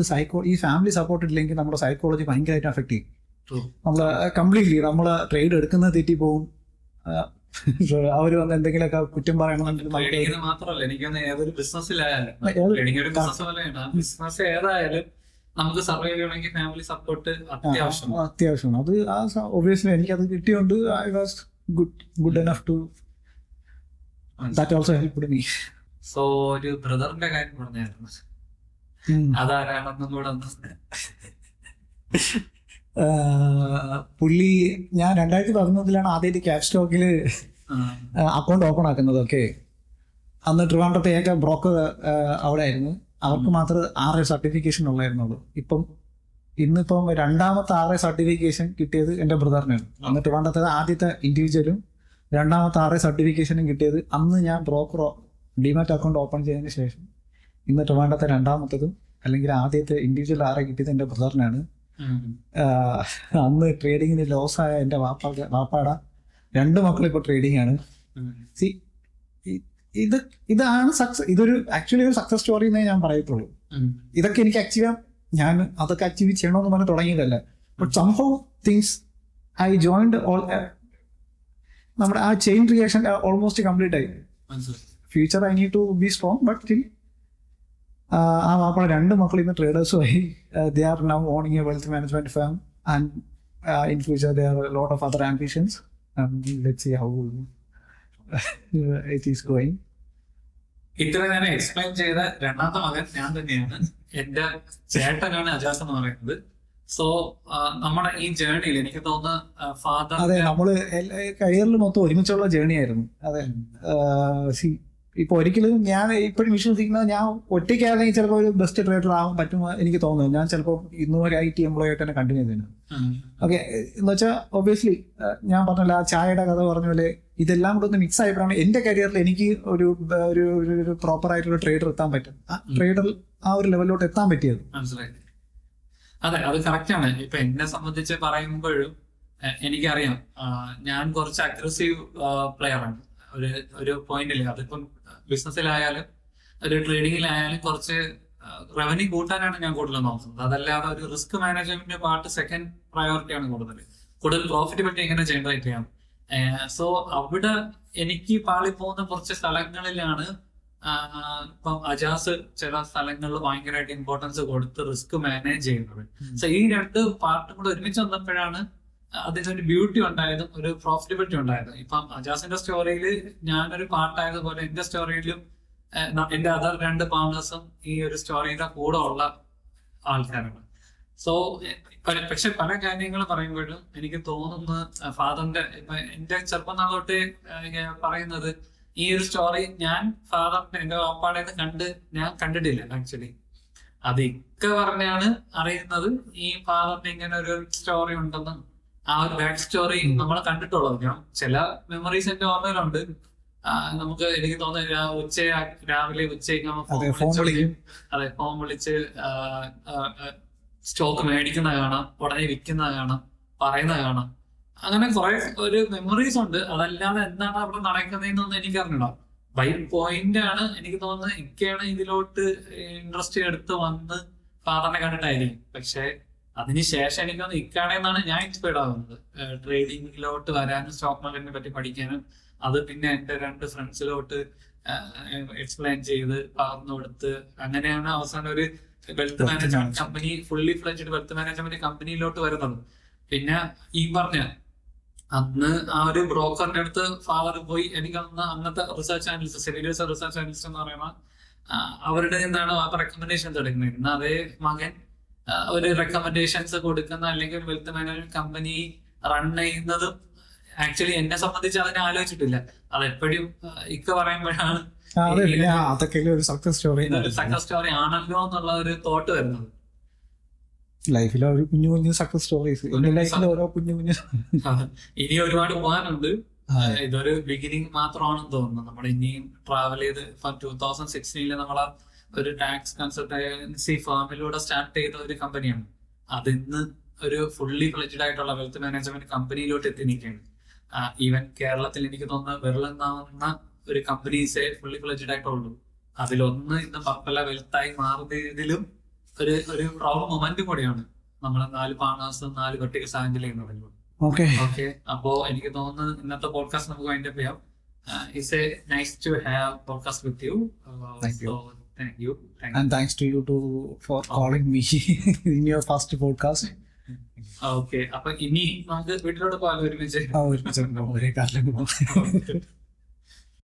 ഈ ഫാമിലി സപ്പോർട്ട് ഇല്ലെങ്കിൽ നമ്മുടെ സൈക്കോളജി ഭയങ്കരമായിട്ട് അഫക്ട് ചെയ്യും. നമ്മൾ കംപ്ലീറ്റ്ലി നമ്മൾ ട്രേഡ് എടുക്കുന്നത് തെറ്റി പോകും. അവർ വന്ന് എന്തെങ്കിലുമൊക്കെ കുറ്റം പറയണമെന്നുണ്ടെങ്കിൽ മാത്രമല്ല, എനിക്കൊന്ന് ഏതൊരു ബിസിനസ്സിലായാലും ബിസിനസ് ഏതായാലും നമുക്ക് സർവൈവ് ചെയ്യണമെങ്കിൽ ഫാമിലി സപ്പോർട്ട് അത്യാവശ്യമാണ്. അത് ഒബ്വിയസ്ലി എനിക്കത് കിട്ടിയോണ്ട് I was good enough to that also helped me. So ഒരു ബ്രദറിന്റെ കാര്യം പറഞ്ഞായിരുന്നു, അതാരാണെന്നും കൂടെ പുള്ളി ഞാൻ 2011 ആദ്യമായിട്ട് ക്യാപ് സ്റ്റോക്കിൽ അക്കൗണ്ട് ഓപ്പൺ ആക്കുന്നത്. ഓക്കെ, അന്ന് ട്രിവാൻഡ്രത്തെ ഏക ബ്രോക്കർ അവിടെ ആയിരുന്നു. അവർക്ക് മാത്രം RA സർട്ടിഫിക്കേഷൻ ഉള്ളായിരുന്നുള്ളൂ. ഇന്നിപ്പം 2ാമത്തെ RA സർട്ടിഫിക്കേഷൻ കിട്ടിയത് എൻ്റെ ബ്രദറിനാണ്. അന്ന് ട്രിവാൻഡ്രത്തെ ആദ്യത്തെ ഇൻഡിവിജ്വലും 2ാമത്തെ RA സർട്ടിഫിക്കേഷനും കിട്ടിയത് അന്ന് ഞാൻ ബ്രോക്കർ ഡിമാറ്റ് അക്കൗണ്ട് ഓപ്പൺ ചെയ്തതിന് ശേഷം. ഇന്ന് ട്രിവാൻഡ്രത്തെ 2ാമത്തതും അല്ലെങ്കിൽ ആദ്യത്തെ ഇൻഡിവിജ്വൽ RA കിട്ടിയത് എൻ്റെ ബ്രദറിനാണ്. അന്ന് ട്രേഡിങ്ങിന് ലോസ് ആയ എൻ്റെ വാപ്പാട 2 മക്കൾ ഇപ്പോൾ ട്രേഡിംഗ് ആണ്. ഇതാണ് സക്സസ്. ഇതൊരു ആക്ച്വലി ഒരു സക്സസ് സ്റ്റോറി എന്നേ ഞാൻ പറയത്തുള്ളൂ. ഇതൊക്കെ എനിക്ക് അച്ചീവ് ചെയ്യാം, ഞാൻ അതൊക്കെ അച്ചീവ് ചെയ്യണമെന്ന് പറഞ്ഞ് തുടങ്ങിയതല്ല. But somehow things I joined നമ്മുടെ ആ ചെയിൻ റിയാക്ഷൻ ഓൾമോസ്റ്റ് കംപ്ലീറ്റ് ആയി. Future I need to be strong, but still ആ വാപ്പയുടെ 2 മക്കൾ ഇന്ന് ട്രേഡേഴ്സുമായി. They are now owning a wealth management firm and in future they are lot of other ambitions. Let's see how it is going. ഇത്ര നേരം explain ചെയ്ത 2ാമത്തെ മകൻ ഞാൻ തന്നെയാണ്. എന്റെ ചേട്ടനാണ് അജാസ് എന്ന് പറയുന്നത്. സോ നമ്മുടെ ഈ ജേർണിയിൽ എനിക്ക് തോന്നുന്നു ഫാദർ, അതെ, നമ്മള് കരിയറിൽ മൊത്തം ഒരുമിച്ചുള്ള ജേർണി ആയിരുന്നു. അതെ, ഇപ്പൊ ഒരിക്കലും ഞാൻ ഇപ്പോഴും വിശ്വസിക്കുന്നത് ഞാൻ ഒറ്റയ്ക്കാണെങ്കിൽ ചിലപ്പോൾ ഒരു ബെസ്റ്റ് ട്രേഡർ ആവാൻ പറ്റുമോ എനിക്ക് തോന്നുന്നു. ഞാൻ ചിലപ്പോൾ ഇന്നും ഒരു IT എംപ്ലോയി ആയിട്ട് തന്നെ കണ്ടിന്യൂ ചെയ്യുന്നത്. ഓക്കെ, എന്ന് വെച്ചാൽ ഒബ്വിയസ്ലി ഞാൻ പറഞ്ഞല്ലോ, ആ ചായയുടെ കഥ പറഞ്ഞ പോലെ ഇതെല്ലാം കൂടെ ഒന്ന് മിക്സ് ആയപ്പോഴാണ് എൻ്റെ കരിയറിൽ എനിക്ക് ഒരു പ്രോപ്പർ ആയിട്ടൊരു ട്രേഡർ എത്താൻ പറ്റും. ആ ട്രേഡർ ആ ഒരു ലെവലിലോട്ട് എത്താൻ പറ്റിയത്. മനസ്സിലായി. അതെ, അത് കറക്റ്റാണ്. ഇപ്പൊ എന്നെ സംബന്ധിച്ച് പറയുമ്പോഴും എനിക്കറിയാം, ഞാൻ കുറച്ച് അഗ്രസീവ് പ്ലെയർ ആണ്. ഒരു പോയിന്റില് അതിപ്പം ബിസിനസ്സിലായാലും ഒരു ട്രേഡിങ്ങിലായാലും കുറച്ച് റവന്യൂ കൂട്ടാനാണ് ഞാൻ കൂടുതൽ നോക്കുന്നത്. അതല്ലാതെ ഒരു റിസ്ക് മാനേജ്മെന്റ് പാർട്ട് സെക്കൻഡ് പ്രയോറിറ്റിയാണ് കൂടുതൽ പ്രോഫിറ്റബിലിറ്റി എങ്ങനെ ജനറേറ്റ് ചെയ്യാം. സോ അവിടെ എനിക്ക് പാളിപ്പോകുന്ന കുറച്ച് സ്ഥലങ്ങളിലാണ് ഇപ്പം അജാസ് ചില സ്ഥലങ്ങളിൽ ഭയങ്കരമായിട്ട് ഇമ്പോർട്ടൻസ് കൊടുത്ത് റിസ്ക് മാനേജ് ചെയ്യുന്നത്. സോ ഈ 2 പാർട്ടും കൂടെ ഒരുമിച്ച് വന്നപ്പോഴാണ് അതിനൊരു ബ്യൂട്ടി ഉണ്ടായതും ഒരു പ്രോഫിറ്റബിലിറ്റി ഉണ്ടായതും. ഇപ്പം അജാസിന്റെ സ്റ്റോറിയിൽ ഞാനൊരു പാർട്ടായതുപോലെ എന്റെ സ്റ്റോറിയിലും എന്റെ അതർ 2 പാർട്ണേഴ്സും ഈ ഒരു സ്റ്റോറിയുടെ കൂടെ ഉള്ള ആൾക്കാരാണ്. സോ പക്ഷെ പല കാര്യങ്ങൾ പറയുമ്പോഴും എനിക്ക് തോന്നുന്നു ഫാദറിന്റെ ഇപ്പൊ എന്റെ ചെറുപ്പം നാൾ തൊട്ടേ പറയുന്നത് ഈ ഒരു സ്റ്റോറി ഞാൻ ഫാദറിന്റെ എന്റെ വാപ്പാടെ ഞാൻ കണ്ടിട്ടില്ല ആക്ച്വലി. അത് ഇക്ക പറഞ്ഞാണ് അറിയുന്നത് ഈ ഫാദറിന് ഇങ്ങനെ ഒരു സ്റ്റോറി ഉണ്ടെന്നും ആ ഒരു ബാക്ക് സ്റ്റോറി നമ്മൾ കണ്ടിട്ടുള്ളത്. ഞാൻ ചില മെമ്മറീസ് എന്റെ ഓർമ്മയിലുണ്ട്. നമുക്ക് എനിക്ക് തോന്നുന്നു രാവിലെ ഉച്ചയ്ക്ക് ഫോൺ വിളിച്ച് സ്റ്റോക്ക് മേടിക്കുന്ന കാണാം, ഉടനെ വിൽക്കുന്ന കാണാം, പറയുന്ന കാണാം. അങ്ങനെ കുറെ ഒരു മെമ്മറീസ് ഉണ്ട്. അതല്ലാതെ എന്താണ് അവിടെ നടക്കുന്നതെന്നൊന്നും എനിക്ക് അറിഞ്ഞിടാം. ബൈ പോയിന്റ് ആണ് എനിക്ക് തോന്നുന്നത് ഇക്കയാണ് ഇതിലോട്ട് ഇൻട്രസ്റ്റ് എടുത്ത് വന്ന് ഫാദറിനെ കണ്ടിട്ടായിരിക്കും. പക്ഷെ അതിനുശേഷം എനിക്ക് തോന്നുന്നു ഇക്കാണെന്നാണ് ഞാൻ ഇൻസ്പയർഡ് ആകുന്നത് ട്രേഡിങ്ങിലോട്ട് വരാനും സ്റ്റോക്ക് മാർക്കറ്റിനെ പറ്റി പഠിക്കാനും. അത് പിന്നെ എന്റെ 2 ഫ്രണ്ട്സിലോട്ട് എക്സ്പ്ലെയിൻ ചെയ്ത് പറഞ്ഞു കൊടുത്ത് അങ്ങനെയാണ് അവസാനം ഒരു wealth management company, fully fledged wealth management കമ്പനിയിലോട്ട് വരുന്നത്. പിന്നെ ഈ പറഞ്ഞ അന്ന് ആ ഒരു ബ്രോക്കറിന്റെ അടുത്ത് ഫാദർ പോയി എനിക്ക് അന്നത്തെ research analyst, cellulose research analyst എന്ന് പറയുന്ന അവരുടെ എന്താണ് റെക്കമെൻഡേഷൻസ് എടുക്കുന്നത്. ഇന്ന് അതേ മകൻ ഒരു റെക്കമെൻഡേഷൻസ് കൊടുക്കുന്ന അല്ലെങ്കിൽ ഒരു വെൽത്ത് മാനേജ്മെന്റ് കമ്പനി റൺ ചെയ്യുന്നതും ആക്ച്വലി എന്നെ സംബന്ധിച്ച് അതിനെ ആലോചിച്ചിട്ടില്ല. അതെപ്പോഴും ഇക്ക പറയുമ്പോഴാണ് അതൊക്കെ ഒരു സക്സസ് സ്റ്റോറി ആണല്ലോ എന്നുള്ള ഒരു തോട്ട് വരുന്നത്. ലൈഫിലെ ഒരു കുഞ്ഞു സക്സസ് സ്റ്റോറീസ്, ലൈഫിലെ ഓരോ കുഞ്ഞു ഇനി ഒരുപാട് പോകാനുണ്ട്. ഇതൊരു ബിഗിനിങ് മാത്രമാണെന്ന് തോന്നുന്നു. നമ്മൾ ഇനിയും ട്രാവൽ ചെയ്ത് 2016 നമ്മളെ ഒരു ടാക്സ് കൺസൾട്ടൻസി ഫേമിലൂടെ സ്റ്റാർട്ട് ചെയ്ത ഒരു കമ്പനിയാണ്. അതിന്ന് ഒരു ഫുള്ളി ഫ്ലെഡ്ജ്ഡ് ആയിട്ടുള്ള വെൽത്ത് മാനേജ്മെന്റ് കമ്പനിയിലോട്ട് എത്തി നിൽക്കുകയാണ്. ഈവൻ കേരളത്തിൽ എനിക്ക് തോന്നുന്ന വിരളെന്നാവുന്ന ഒരു കമ്പനീസേ ഫുള്ളി ഫ്ലെഡ്ജ്ഡ് ആയിട്ടുള്ളൂ. അതിലൊന്ന് ഇന്ന് പർപ്പല വെൽത്തായി മാറുന്നതിലും ഒരു പ്രൗഡ് മൊമെന്റും കൂടിയാണ് നമ്മളെ 4 പാർട്ണേഴ്സ് 4 വെർട്ടിക്കൽസ് ഹാൻഡിൽ ചെയ്യുന്നത്. ഓക്കെ, അപ്പോ എനിക്ക് തോന്നുന്നു ഇന്നത്തെ പോഡ്കാസ്റ്റ് നമുക്ക് വൈൻഡപ്പ് ചെയ്യാം. It's a nice to have podcast with you. Thank you. And thanks to you too for calling me in your first podcast. Okay, അപ്പൊ ഇനി നമുക്ക് വീട്ടിലോട്ട് പോകാൻ ഒരുമിച്ച് ഒരേ കാറിലേക്ക് പോകാം.